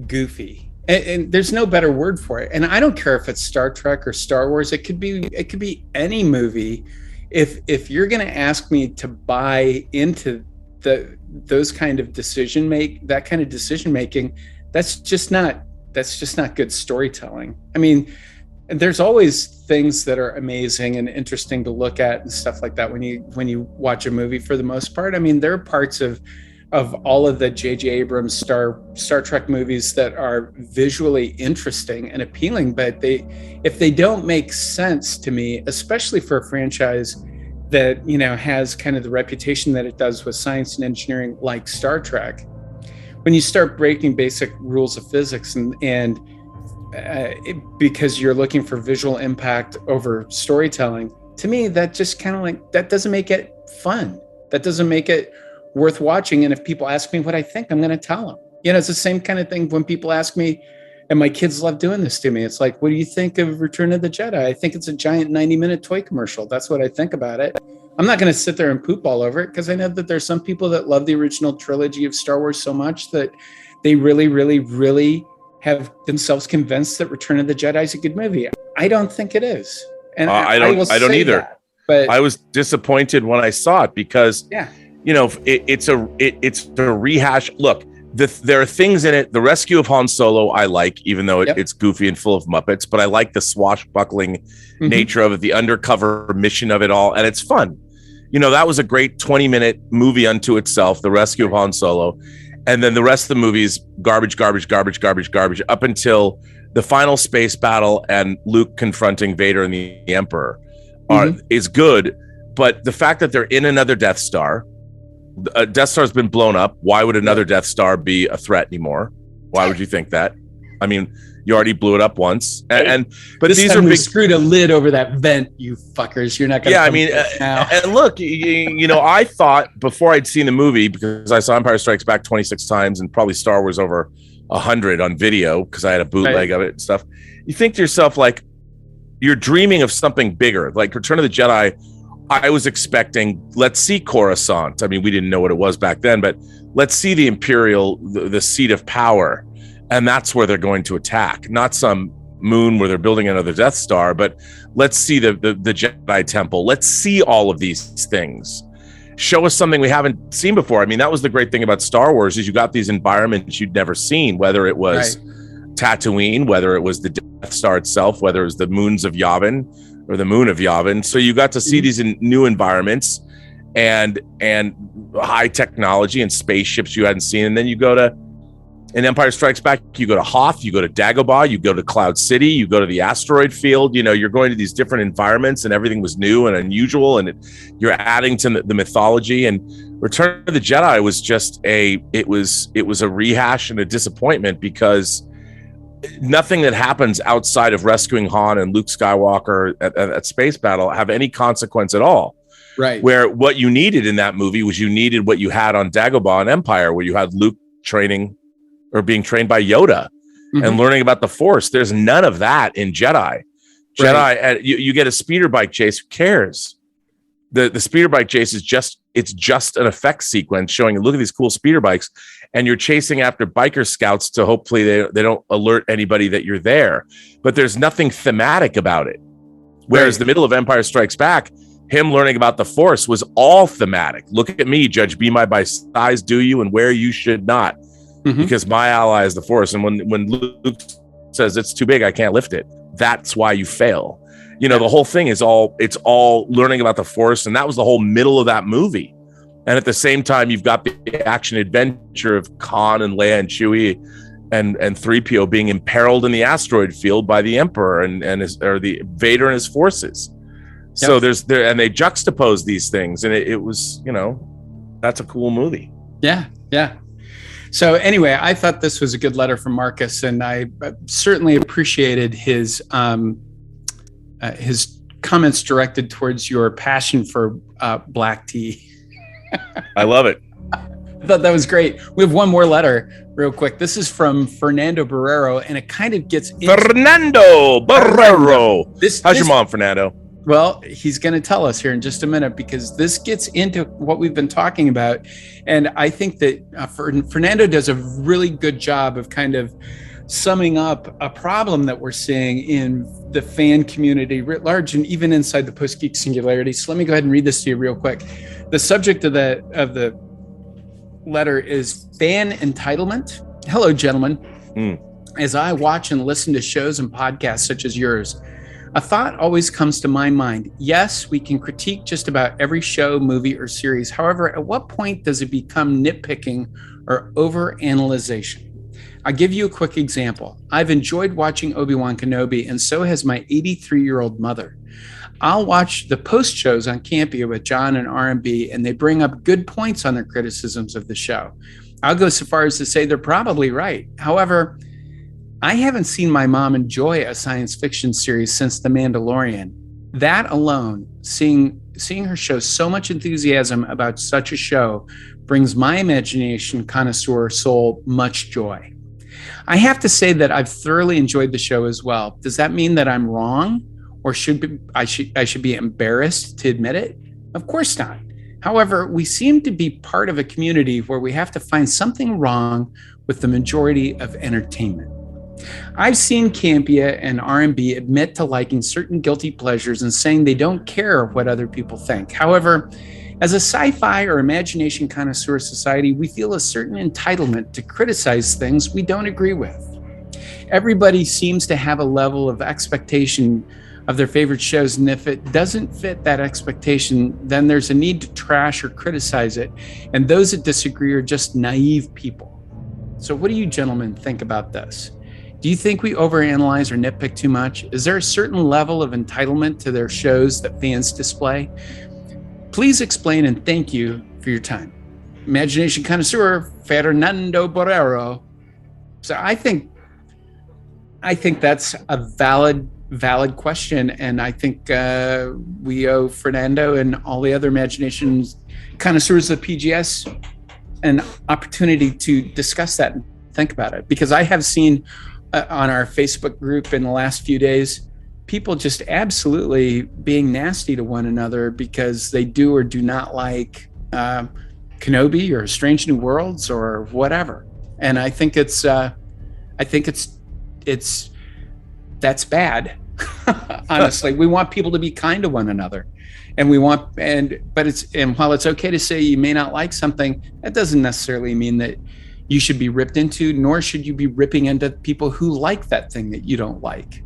goofy, and there's no better word for it. And I don't care if it's Star Trek or Star Wars. It could be any movie. If you're going to ask me to buy into those kind of decision making, that's just not good storytelling. There's always things that are amazing and interesting to look at and stuff like that when you watch a movie. For the most part, there are parts of of all of the J.J. Abrams Star Trek movies that are visually interesting and appealing, but if they don't make sense to me, especially for a franchise that, you know, has kind of the reputation that it does with science and engineering like Star Trek, when you start breaking basic rules of physics and because you're looking for visual impact over storytelling, to me, that just kind of like, that doesn't make it fun. That doesn't make it worth watching. And if people ask me what I think, I'm going to tell them. You know, it's the same kind of thing when people ask me, and my kids love doing this to me. It's like, what do you think of Return of the Jedi? I think it's a giant 90-minute toy commercial. That's what I think about it. I'm not going to sit there and poop all over it, because I know that there's some people that love the original trilogy of Star Wars so much that they really, really, really have themselves convinced that Return of the Jedi is a good movie. I don't think it is. And I don't either. That, but I was disappointed when I saw it because, you know, it's a rehash. Look, there are things in it. The rescue of Han Solo, I like, even though it's goofy and full of Muppets, but I like the swashbuckling nature of it, the undercover mission of it all. And it's fun. You know, that was a great 20-minute movie unto itself, the rescue of Han Solo. And then the rest of the movie is garbage, up until the final space battle and Luke confronting Vader and the Emperor is good. But the fact that they're in another Death Star, Death Star's been blown up. Why would another Death Star be a threat anymore? Why would you think that? I mean, you already blew it up once, but this these time are big. Screwed a lid over that vent, you fuckers. You're not going to. Yeah, I mean, and look, you know, I thought before I'd seen the movie, because I saw Empire Strikes Back 26 times and probably Star Wars over 100 on video because I had a bootleg of it and stuff. You think to yourself, like, you're dreaming of something bigger, like Return of the Jedi. I was expecting, let's see Coruscant. I mean, we didn't know what it was back then, but let's see the Imperial, the seat of power. And that's where they're going to attack, not some moon where they're building another Death Star, but let's see the Jedi Temple. Let's see all of these things. Show us something we haven't seen before. I mean, that was the great thing about Star Wars is you got these environments you'd never seen, whether it was Tatooine, whether it was the Death Star itself, whether it was the moons of Yavin or the moon of Yavin. So you got to see these new environments and high technology and spaceships you hadn't seen. And then you go to in Empire Strikes Back, you go to Hoth, you go to Dagobah, you go to Cloud City, you go to the asteroid field. You know, you're going to these different environments, and everything was new and unusual, and you're adding to the mythology. And Return of the Jedi was just it was a rehash and a disappointment, because nothing that happens outside of rescuing Han and Luke Skywalker at space battle have any consequence at all. Right. Where what you needed in that movie was you needed what you had on Dagobah and Empire, where you had Luke training or being trained by Yoda and learning about the Force. There's none of that in Jedi. Jedi, you get a speeder bike chase. Who cares? The speeder bike chase is just an effects sequence showing, look at these cool speeder bikes, and you're chasing after biker scouts to hopefully they don't alert anybody that you're there. But there's nothing thematic about it. Whereas the middle of Empire Strikes Back, him learning about the Force was all thematic. Look at me, judge me by size, do you, and where you should not. Because my ally is the Force. And when Luke says it's too big, I can't lift it, that's why you fail. You know, the whole thing is it's all learning about the Force. And that was the whole middle of that movie. And at the same time, you've got the action adventure of Khan and Leia and Chewie and 3PO being imperiled in the asteroid field by the Emperor and the Vader and his forces. So and they juxtapose these things, and it was, you know, that's a cool movie. Yeah. So anyway, I thought this was a good letter from Marcus, and I certainly appreciated his comments directed towards your passion for black tea. I love it. I thought that was great. We have one more letter real quick. This is from Fernando Barrero, and it kind of gets into Fernando Barrero. How's your mom, Fernando? Well, he's going to tell us here in just a minute, because this gets into what we've been talking about. And I think that Fernando does a really good job of kind of summing up a problem that we're seeing in the fan community writ large, and even inside the Post-Geek singularity. So let me go ahead and read this to you real quick. The subject of the letter is fan entitlement. Hello, gentlemen. As I watch and listen to shows and podcasts such as yours, A thought always comes to my mind. Yes, we can critique just about every show, movie, or series. However, at what point does it become nitpicking or overanalyzation? I'll give you a quick example. I've enjoyed watching Obi-Wan Kenobi, and so has my 83-year-old mother. I'll watch the post shows on Campia with John and R&B, and they bring up good points on their criticisms of the show. I'll go so far as to say they're probably right. However, I haven't seen my mom enjoy a science fiction series since The Mandalorian. That alone, seeing her show so much enthusiasm about such a show, brings my imagination connoisseur soul much joy. I have to say that I've thoroughly enjoyed the show as well. Does that mean that I'm wrong, or I should be embarrassed to admit it? Of course not. However, we seem to be part of a community where we have to find something wrong with the majority of entertainment. I've seen Campia and R&B admit to liking certain guilty pleasures and saying they don't care what other people think. However, as a sci-fi or imagination connoisseur society, we feel a certain entitlement to criticize things we don't agree with. Everybody seems to have a level of expectation of their favorite shows, and if it doesn't fit that expectation, then there's a need to trash or criticize it, and those that disagree are just naive people. So what do you gentlemen think about this? Do you think we overanalyze or nitpick too much? Is there a certain level of entitlement to their shows that fans display? Please explain, and thank you for your time. Imagination connoisseur, Fernando Borrero. So I think that's a valid question, and I think we owe Fernando and all the other imagination connoisseurs of PGS an opportunity to discuss that and think about it, because I have seen on our Facebook group in the last few days people just absolutely being nasty to one another because they do or do not like Kenobi or Strange New Worlds or whatever. And I think it's that's bad. Honestly, we want people to be kind to one another, and while it's okay to say you may not like something, that doesn't necessarily mean that you should be ripped into, nor should you be ripping into people who like that thing that you don't like.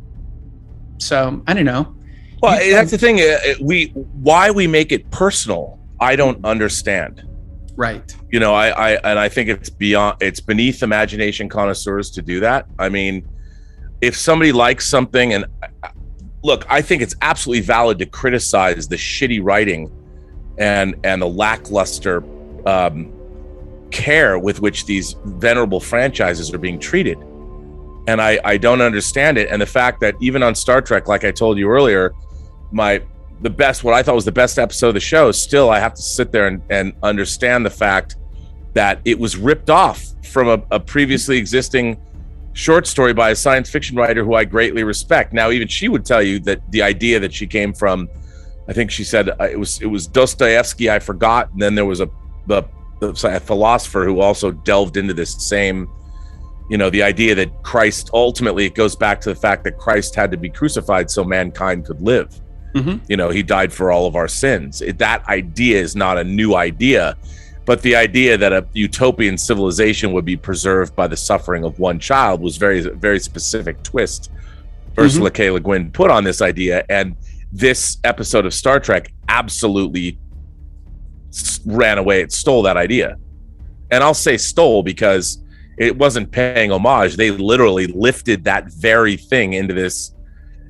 So I don't know. Well, that's the thing. Why we make it personal, I don't understand. Right. You know, I think it's beneath imagination connoisseurs to do that. I mean, if somebody likes something, and look, I think it's absolutely valid to criticize the shitty writing and the lackluster care with which these venerable franchises are being treated. And I don't understand it. And the fact that even on Star Trek, like I told you earlier, what I thought was the best episode of the show, still I have to sit there and understand the fact that it was ripped off from a previously existing short story by a science fiction writer who I greatly respect. Now, even she would tell you that the idea that she came from, I think she said it was Dostoevsky, I forgot. And then there was a philosopher who also delved into this same, the idea that Christ, ultimately it goes back to the fact that Christ had to be crucified so mankind could live. Mm-hmm. He died for all of our sins. That idea is not a new idea, but the idea that a utopian civilization would be preserved by the suffering of one child was very, very specific twist Ursula K. LeGuin put on this idea. And this episode of Star Trek absolutely ran away. It stole that idea. And I'll say stole because it wasn't paying homage. They literally lifted that very thing into this,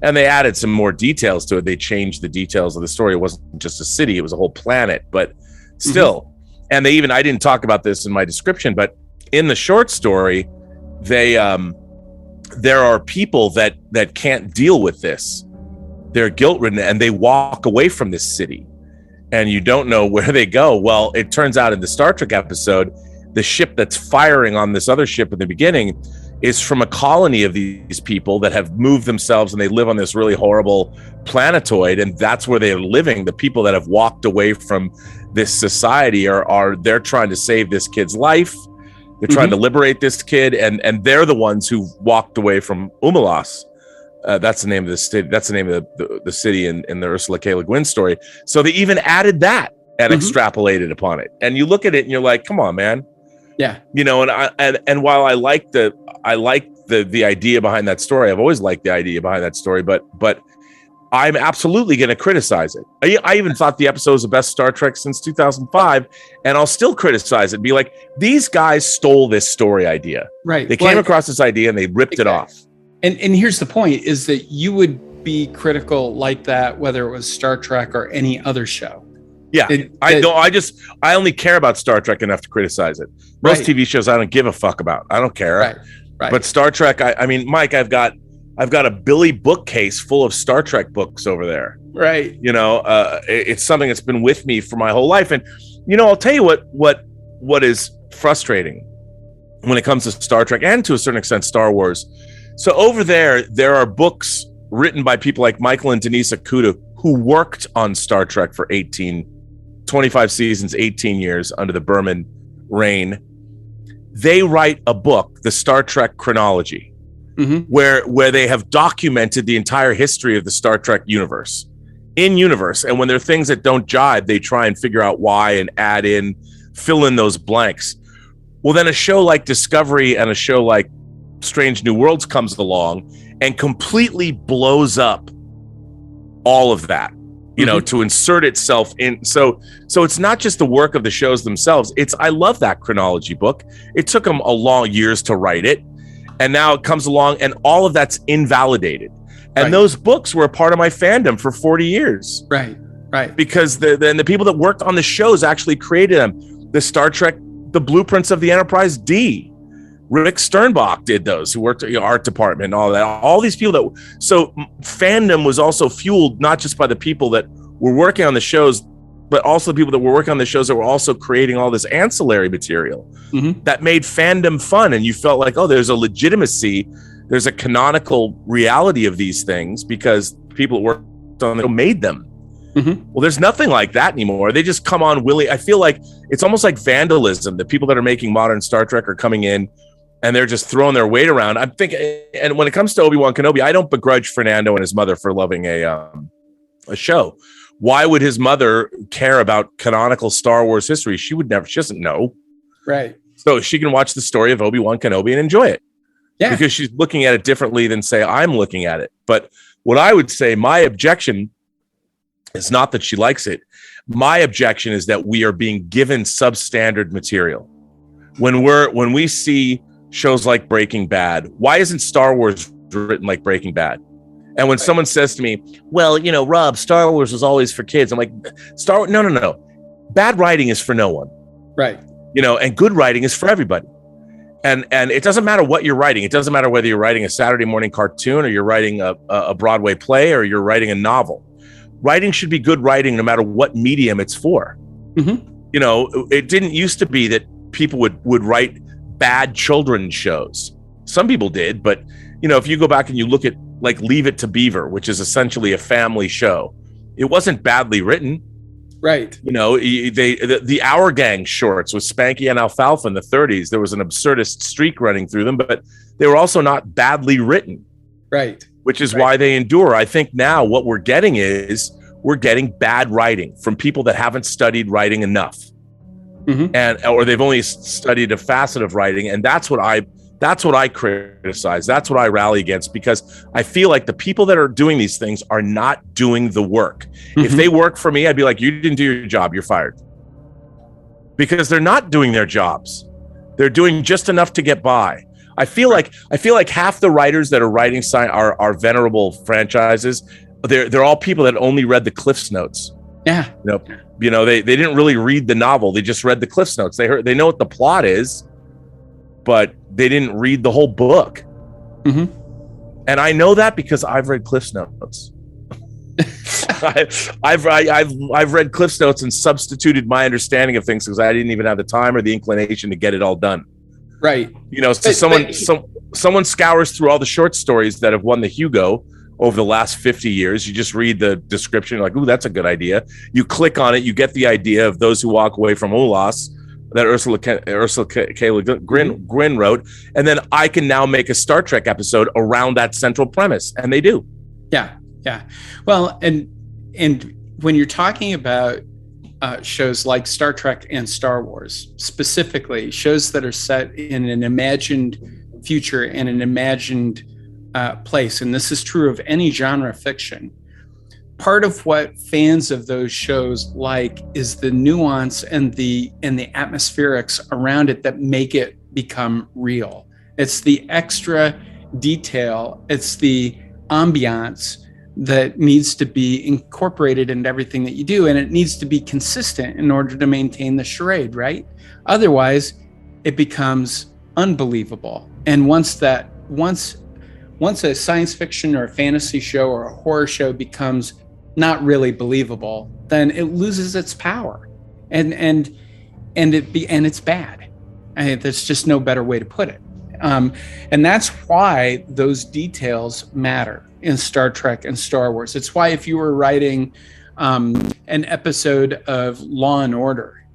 and they added some more details to it. They changed the details of the story. It wasn't just a city, it was a whole planet, but still. And I didn't talk about this in my description, but in the short story, there are people that can't deal with this. They're guilt-ridden and they walk away from this city, and you don't know where they go. Well, it turns out in the Star Trek episode, the ship that's firing on this other ship in the beginning is from a colony of these people that have moved themselves, and they live on this really horrible planetoid, and that's where they're living. The people that have walked away from this society they're trying to save this kid's life. They're trying to liberate this kid, and they're the ones who walked away from Omelas. That's the name of the city. That's the name of the city in the Ursula K. Le Guin story. So they even added that and extrapolated upon it. And you look at it and you're like, come on, man. Yeah. And while I like the idea behind that story, I've always liked the idea behind that story, but I'm absolutely going to criticize it. I even thought the episode was the best Star Trek since 2005, and I'll still criticize it and be like, these guys stole this story idea. Right. They came across this idea and they ripped it off. And here's the point, is that you would be critical like that, whether it was Star Trek or any other show. Yeah. I only care about Star Trek enough to criticize it. Most TV shows I don't give a fuck about. I don't care. Right. But Star Trek, I mean, Mike, I've got a Billy bookcase full of Star Trek books over there. Right. You know, it's something that's been with me for my whole life. And, you know, I'll tell you what is frustrating when it comes to Star Trek and to a certain extent Star Wars. So over there are books written by people like Michael and Denise Okuda, who worked on Star Trek for 25 seasons, 18 years under the Berman reign. They write a book, the Star Trek chronology, where they have documented the entire history of the Star Trek universe in universe. And when there are things that don't jibe, they try and figure out why and add in, fill in those blanks. Well, then a show like Discovery and a show like Strange New Worlds comes along and completely blows up all of that, you know, to insert itself in. So it's not just the work of the shows themselves. I love that chronology book. It took them a long years to write it. And now it comes along and all of that's invalidated. And those books were a part of my fandom for 40 years. Right. Because the people that worked on the shows actually created them. The Star Trek, the blueprints of the Enterprise D. Rick Sternbach did those, who worked at the art department and all that. All these people so fandom was also fueled not just by the people that were working on the shows, but also the people that were working on the shows that were also creating all this ancillary material that made fandom fun. And you felt like, oh, there's a legitimacy, there's a canonical reality of these things because people that worked on them made them. Well, there's nothing like that anymore. They just come on willing. I feel like it's almost like vandalism. The people that are making modern Star Trek are coming in and they're just throwing their weight around. I'm thinking, and when it comes to Obi-Wan Kenobi, I don't begrudge Fernando and his mother for loving a show. Why would his mother care about canonical Star Wars history? She doesn't know. Right. So she can watch the story of Obi-Wan Kenobi and enjoy it. Yeah. Because she's looking at it differently than, say, I'm looking at it. But what I would say, my objection is not that she likes it. My objection is that we are being given substandard material. When we see shows like Breaking Bad, why isn't Star Wars written like Breaking Bad? And when someone says to me, well, you know, Rob, Star Wars was always for kids. I'm like, no. Bad writing is for no one. Right. You know, and good writing is for everybody. And it doesn't matter what you're writing. It doesn't matter whether you're writing a Saturday morning cartoon or you're writing a Broadway play or you're writing a novel. Writing should be good writing no matter what medium it's for. You know, it didn't used to be that people would write bad children's shows. Some people did, but, you know, if you go back and you look at like Leave It to Beaver, which is essentially a family show, it wasn't badly written. Right. You know, the Our Gang shorts with Spanky and Alfalfa in the 30s, there was an absurdist streak running through them, but they were also not badly written. Right. Which is why they endure. I think now what we're getting bad writing from people that haven't studied writing enough. Or they've only studied a facet of writing. And that's what I criticize. That's what I rally against, because I feel like the people that are doing these things are not doing the work. If they work for me, I'd be like, you didn't do your job, you're fired. Because they're not doing their jobs. They're doing just enough to get by. I feel like half the writers that are writing are venerable franchises. They're all people that only read the Cliff's Notes. Yeah. You know, they didn't really read the novel. They just read the Cliff's Notes. They know what the plot is, but they didn't read the whole book. And I know that because I've read Cliff's Notes. I've read Cliff's Notes and substituted my understanding of things because I didn't even have the time or the inclination to get it all done. Right. You know, so someone scours through all the short stories that have won the Hugo over the last 50 years. You just read the description, you're like, ooh, that's a good idea. You click on it, you get the idea of Those Who Walk Away from Omelas that Ursula K. Guin wrote, and then I can now make a Star Trek episode around that central premise, and they do. Yeah. Well, and when you're talking about shows like Star Trek and Star Wars, specifically shows that are set in an imagined future and an imagined place, and this is true of any genre fiction, part of what fans of those shows like is the nuance and the atmospherics around it that make it become real. It's the extra detail, it's the ambiance that needs to be incorporated into everything that you do, and it needs to be consistent in order to maintain the charade, right? Otherwise, it becomes unbelievable. And once a science fiction or a fantasy show or a horror show becomes not really believable, then it loses its power, and it's bad. There's just no better way to put it. And that's why those details matter in Star Trek and Star Wars. It's why if you were writing an episode of Law and Order,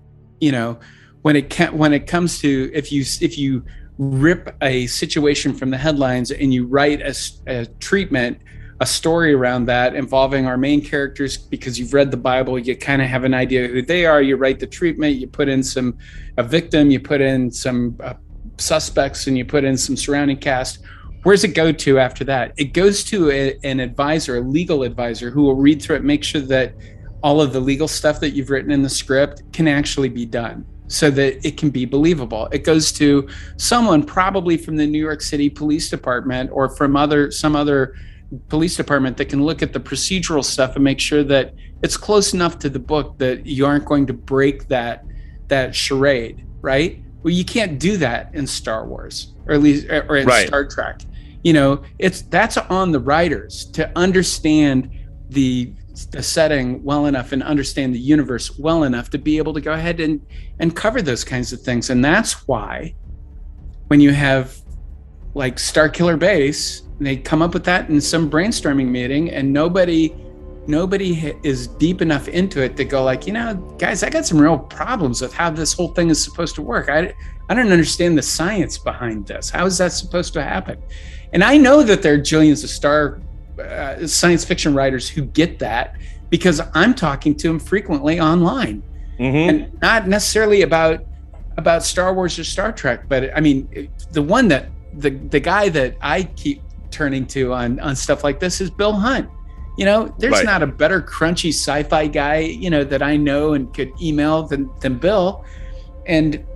when it comes to if you rip a situation from the headlines and you write a treatment, a story around that involving our main characters, because you've read the Bible, you kind of have an idea who they are. You write the treatment, you put in a victim, you put in some suspects, and you put in some surrounding cast. Where's it go to after that? It goes to an advisor, a legal advisor, who will read through it, make sure that all of the legal stuff that you've written in the script can actually be done so that it can be believable. It goes to someone probably from the New York City Police Department or from some other police department that can look at the procedural stuff and make sure that it's close enough to the book that you aren't going to break that charade, right? Well, you can't do that in Star Wars, or at least or in Star Trek. That's on the writers to understand the setting well enough and understand the universe well enough to be able to go ahead and cover those kinds of things. And that's why when you have like Starkiller Base, they come up with that in some brainstorming meeting, and nobody is deep enough into it to go like, guys, I got some real problems with how this whole thing is supposed to work. I don't understand the science behind this. How is that supposed to happen? And I know that there are jillions of science fiction writers who get that, because I'm talking to them frequently online, and not necessarily about Star Wars or Star Trek, but I mean, the one that the guy that I keep turning to on stuff like this is Bill Hunt. There's not a better crunchy sci-fi guy, that I know and could email than Bill. And,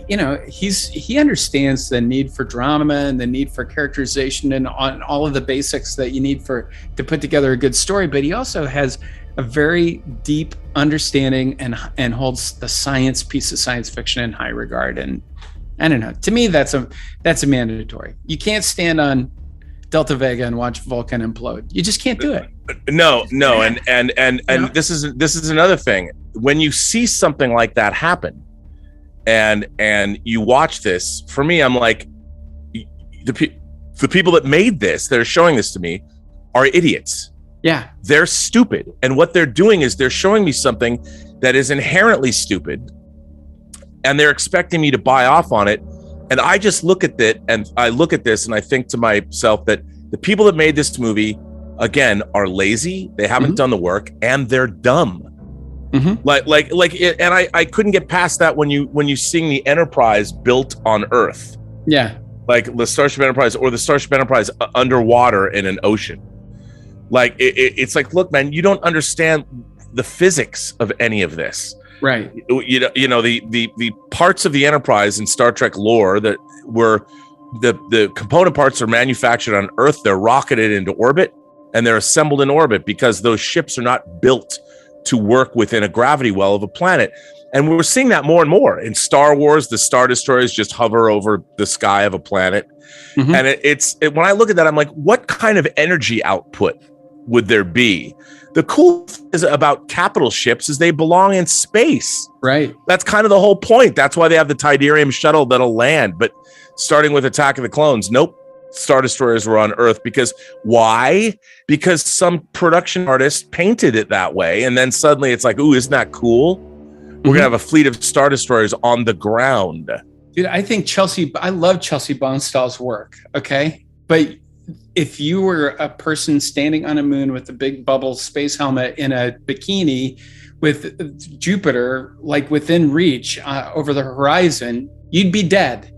he understands the need for drama and the need for characterization and on all of the basics that you need to put together a good story. But he also has a very deep understanding and holds the science piece of science fiction in high regard. And I don't know, to me, that's a mandatory. You can't stand on Delta Vega and watch Vulcan implode. You just can't do it. No. And this is another thing. When you see something like that happen and you watch this, for me, I'm like, the people that made this, that are showing this to me, are idiots. Yeah. They're stupid. And what they're doing is they're showing me something that is inherently stupid, and they're expecting me to buy off on it. And I just look at it, and I look at this and I think to myself that the people that made this movie, again, are lazy. They haven't done the work, and they're dumb. And I couldn't get past that when you sing the Enterprise built on Earth. Yeah. Like the Starship Enterprise, or the Starship Enterprise underwater in an ocean. Like it's like, look, man, you don't understand the physics of any of this. Right. The parts of the Enterprise in Star Trek lore that were the component parts are manufactured on Earth. They're rocketed into orbit, and they're assembled in orbit because those ships are not built to work within a gravity well of a planet. And we're seeing that more and more in Star Wars. The Star Destroyers just hover over the sky of a planet. And when I look at that, I'm like, what kind of energy output would there be? The cool thing is about capital ships is they belong in space. Right. That's kind of the whole point. That's why they have the Tidarium shuttle that'll land. But starting with Attack of the Clones, nope. Star Destroyers were on Earth. Because why? Because some production artist painted it that way. And then suddenly it's like, ooh, isn't that cool? We're going to have a fleet of Star Destroyers on the ground. Dude, I love Chelsea Bonestall's work. Okay. But if you were a person standing on a moon with a big bubble space helmet in a bikini with Jupiter like within reach over the horizon, you'd be dead.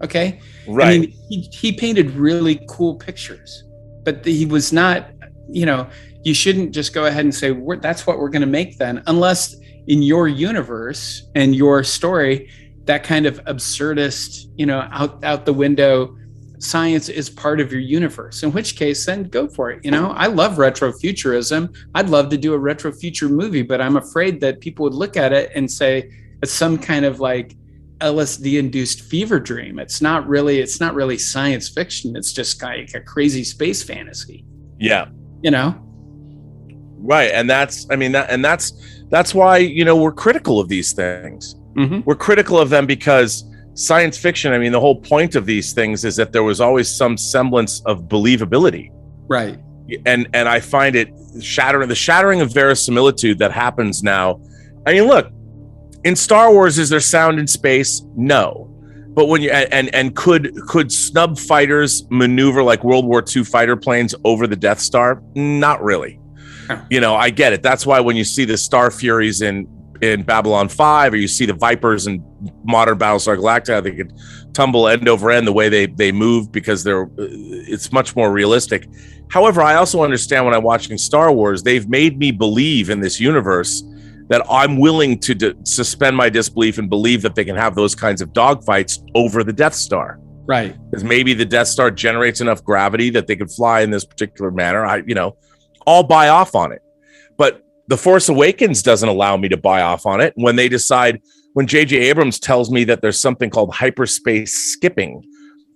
Okay. Right. I mean, he painted really cool pictures, but he was not, you shouldn't just go ahead and say, that's what we're going to make then, unless in your universe and your story, that kind of absurdist, out the window science is part of your universe, in which case then go for it. I love retrofuturism. I'd love to do a retrofuture movie, but I'm afraid that people would look at it and say it's some kind of like LSD induced fever dream. It's not really science fiction. It's just like a crazy space fantasy. Yeah. Right. And that's why, we're critical of these things. Mm-hmm. We're critical of them because science fiction, the whole point of these things is that there was always some semblance of believability. Right. And I find it the shattering of verisimilitude that happens now. Look, in Star Wars, is there sound in space? No. But when could snub fighters maneuver like World War II fighter planes over the Death Star? Not really. I get it. That's why when you see the Star Furies in Babylon 5, or you see the Vipers in modern Battlestar Galactica, they could tumble end over end the way they move, because it's much more realistic. However, I also understand when I'm watching Star Wars, they've made me believe in this universe that I'm willing to suspend my disbelief and believe that they can have those kinds of dogfights over the Death Star. Right. Because maybe the Death Star generates enough gravity that they could fly in this particular manner. I'll buy off on it. But The Force Awakens doesn't allow me to buy off on it. When J.J. Abrams tells me that there's something called hyperspace skipping,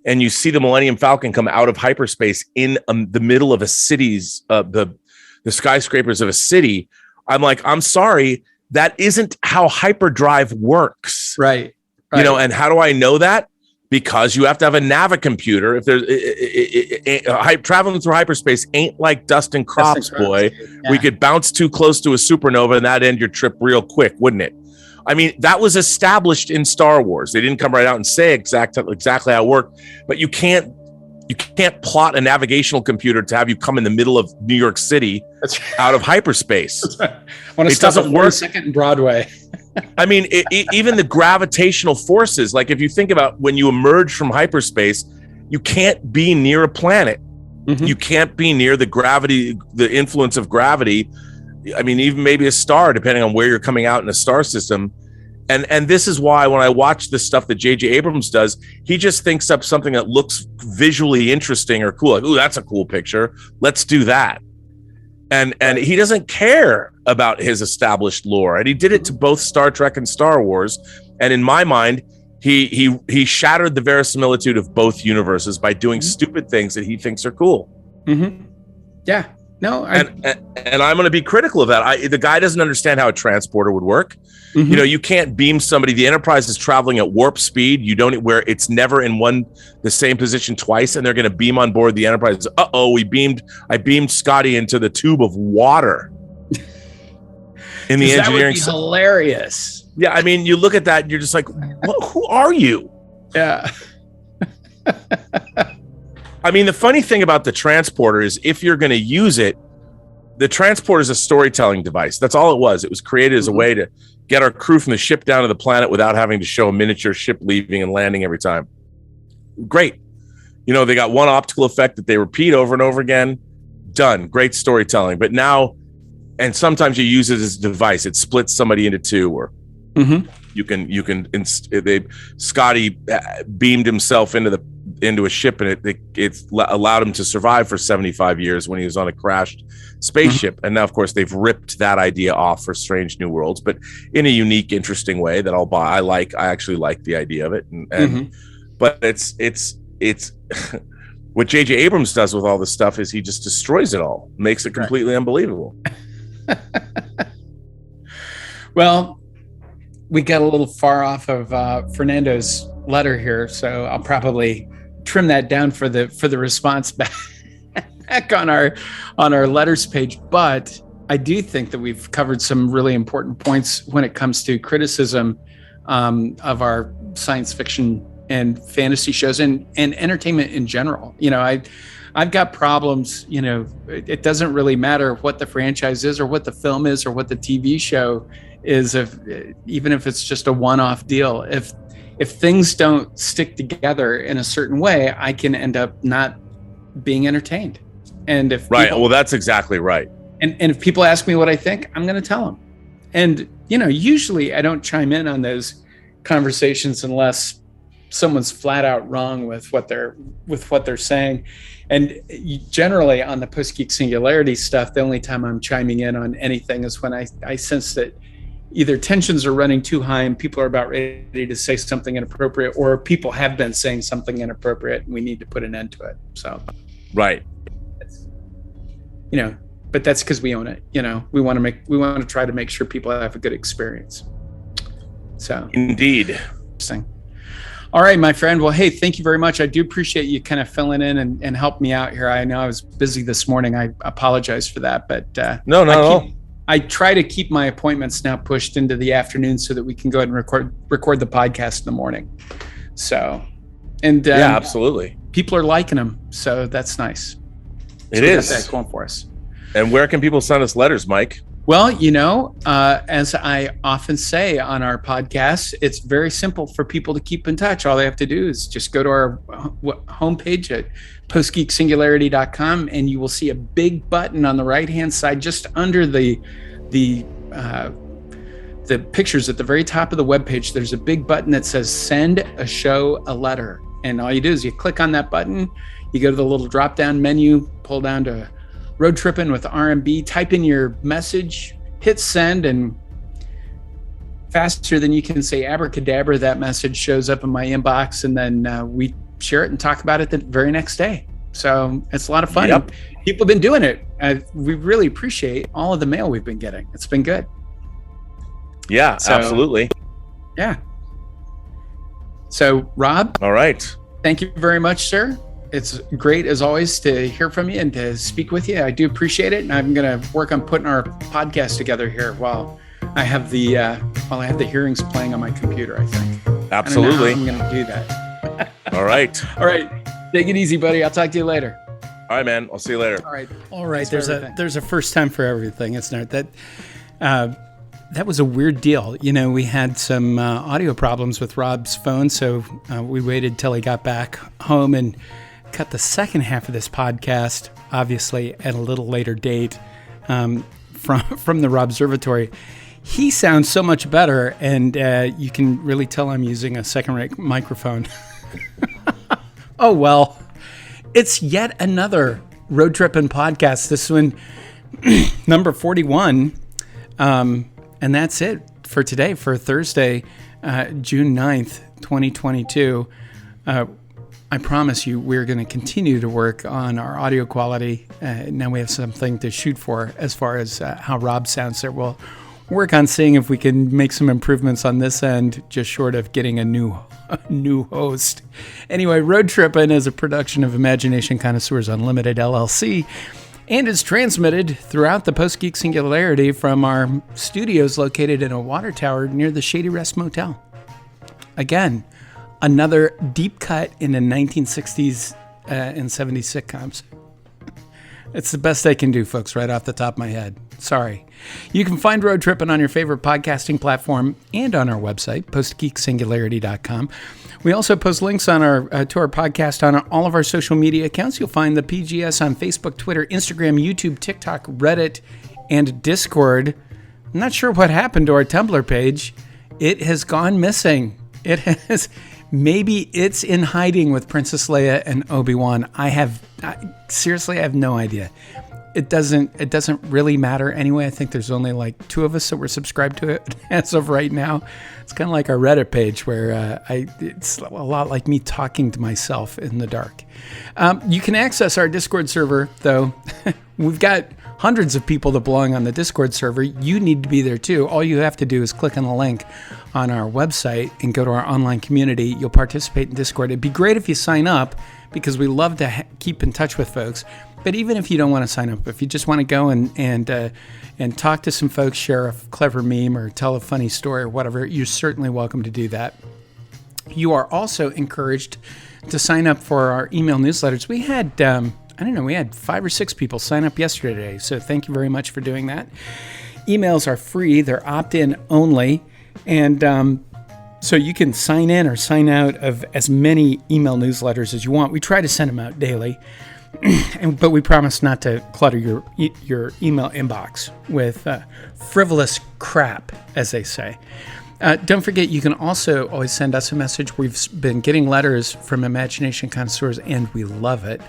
and you see the Millennium Falcon come out of hyperspace in the middle of a city's, the skyscrapers of a city, I'm like, I'm sorry, that isn't how hyperdrive works. Right. And how do I know that? Because you have to have a Navicomputer. If there's traveling through hyperspace ain't like dust and crops, boy. Yeah. We could bounce too close to a supernova and that'd end your trip real quick, wouldn't it? That was established in Star Wars. They didn't come right out and say exactly how it worked, but you can't plot a navigational computer to have you come in the middle of New York City out of hyperspace. That's right. I want to stop at 42nd and Broadway. Even the gravitational forces, like if you think about when you emerge from hyperspace, you can't be near a planet. Mm-hmm. You can't be near the gravity, the influence of gravity. Even maybe a star, depending on where you're coming out in a star system. And this is why when I watch the stuff that J.J. Abrams does, he just thinks up something that looks visually interesting or cool. Like, ooh, that's a cool picture. Let's do that. And he doesn't care about his established lore. And he did it to both Star Trek and Star Wars. And in my mind, he shattered the verisimilitude of both universes by doing stupid things that he thinks are cool. Mm-hmm. Yeah. No, and I'm going to be critical of that. The guy doesn't understand how a transporter would work. Mm-hmm. You can't beam somebody. The Enterprise is traveling at warp speed. Where it's never in the same position twice, and they're going to beam on board the Enterprise. I beamed Scotty into the tube of water. In the engineering, that would be hilarious. Yeah, you look at that and you're just like, who are you? Yeah. The funny thing about the transporter is if you're going to use it, the transporter is a storytelling device. That's all it was. It was created as a way to get our crew from the ship down to the planet without having to show a miniature ship leaving and landing every time. Great. They got one optical effect that they repeat over and over again. Done. Great storytelling. But now, and sometimes you use it as a device. It splits somebody into two, or Scotty beamed himself into a ship, and it allowed him to survive for 75 years when he was on a crashed spaceship. And now, of course, they've ripped that idea off for Strange New Worlds, but in a unique, interesting way that I'll buy. I actually like the idea of it. But it's what J.J. Abrams does with all this stuff is he just destroys it all, makes it completely unbelievable. Well, we got a little far off of Fernando's letter here, so I'll probably trim that down for the response back on our letters page. But I do think that we've covered some really important points when it comes to criticism of our science fiction and fantasy shows and entertainment in general. I've got problems. It doesn't really matter what the franchise is or what the film is or what the TV show is, even if it's just a one-off deal. If things don't stick together in a certain way, I can end up not being entertained. And if well, that's exactly right. And if people ask me what I think, I'm going to tell them. And, usually I don't chime in on those conversations unless someone's flat out wrong with what they're saying. And generally on the Post-Geek Singularity stuff, the only time I'm chiming in on anything is when I sense that either tensions are running too high and people are about ready to say something inappropriate, or people have been saying something inappropriate and we need to put an end to it. So, right. But that's because we own it. We want to try to make sure people have a good experience. So indeed. Interesting. All right, my friend. Well, hey, thank you very much. I do appreciate you kind of filling in and help me out here. I know I was busy this morning. I apologize for that, but no. I try to keep my appointments now pushed into the afternoon so that we can go ahead and record the podcast in the morning. So, and yeah, absolutely. People are liking them, so that's nice. It is. Got that going for us. And where can people send us letters, Mike? Well, as I often say on our podcast, it's very simple for people to keep in touch. All they have to do is just go to our homepage at postgeeksingularity.com, and you will see a big button on the right-hand side, just under the pictures at the very top of the webpage. There's a big button that says "Send a Show a Letter," and all you do is you click on that button. You go to the little drop-down menu, pull down to Roadtrippin with RMB, type in your message, hit send, and faster than you can say abracadabra, that message shows up in my inbox, and then we share it and talk about it the very next day. So it's a lot of fun. Yep. People have been doing it. We really appreciate all of the mail we've been getting. It's been good. Yeah, absolutely. Yeah. So, Rob. All right. Thank you very much, sir. It's great, as always, to hear from you and to speak with you. I do appreciate it, and I'm going to work on putting our podcast together here while I have the hearings playing on my computer, I think. Absolutely. I'm going to do that. All right. All right. Take it easy, buddy. I'll talk to you later. All right, man. I'll see you later. All right. There's a first time for everything, isn't there? That was a weird deal. We had some audio problems with Rob's phone, so we waited till he got back home and cut the second half of this podcast, obviously at a little later date, from the Robservatory. He sounds so much better, and you can really tell I'm using a second-rate microphone. Oh, well, it's yet another Roadtrippin podcast. This one, number 41, and that's it for today, for Thursday, June 9th, 2022. I promise you, we're going to continue to work on our audio quality. Now we have something to shoot for as far as how Rob sounds there. We'll work on seeing if we can make some improvements on this end, just short of getting a new host. Anyway, Roadtrippin is a production of Imagination Connoisseurs Unlimited, LLC, and is transmitted throughout the Post-Geek Singularity from our studios located in a water tower near the Shady Rest Motel. Again, another deep cut in the 1960s and 70s sitcoms. It's the best I can do, folks, right off the top of my head. Sorry. You can find Roadtrippin on your favorite podcasting platform and on our website, postgeeksingularity.com. We also post links on our to our podcast on all of our social media accounts. You'll find the PGS on Facebook, Twitter, Instagram, YouTube, TikTok, Reddit, and Discord. I'm not sure what happened to our Tumblr page. It has gone missing. It has... Maybe it's in hiding with Princess Leia and Obi-Wan. Seriously, I have no idea. It doesn't really matter anyway. I think there's only like 2 of us that were subscribed to it as of right now. It's kind of like our Reddit page where it's a lot like me talking to myself in the dark. You can access our Discord server, though. We've got hundreds of people that belong on the Discord server. You need to be there too. All you have to do is click on the link on our website and go to our online community. You'll participate in Discord. It'd be great if you sign up, because we love to keep in touch with folks. But even if you don't want to sign up, if you just want to go and talk to some folks, share a clever meme or tell a funny story or whatever, you're certainly welcome to do that. You are also encouraged to sign up for our email newsletters. We had, we had 5 or 6 people sign up yesterday. So thank you very much for doing that. Emails are free. They're opt-in only. And so you can sign in or sign out of as many email newsletters as you want. We try to send them out daily. But we promise not to clutter your email inbox with frivolous crap, as they say. Don't forget, you can also always send us a message. We've been getting letters from imagination connoisseurs, and we love it.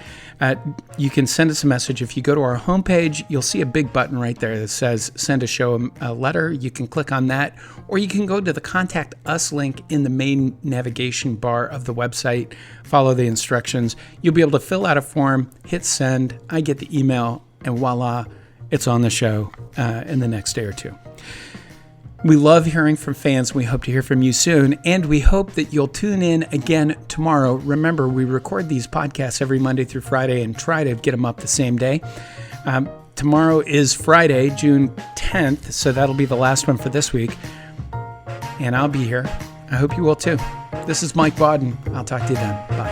You can send us a message. If you go to our homepage, you'll see a big button right there that says send a show a letter. You can click on that, or you can go to the Contact Us link in the main navigation bar of the website. Follow the instructions. You'll be able to fill out a form, hit send. I get the email, and voila, it's on the show in the next day or two. We love hearing from fans. We hope to hear from you soon, and we hope that you'll tune in again tomorrow. Remember, we record these podcasts every Monday through Friday and try to get them up the same day. Tomorrow is Friday, June 10th, so that'll be the last one for this week, and I'll be here. I hope you will too. This is Mike Bodden. I'll talk to you then. Bye.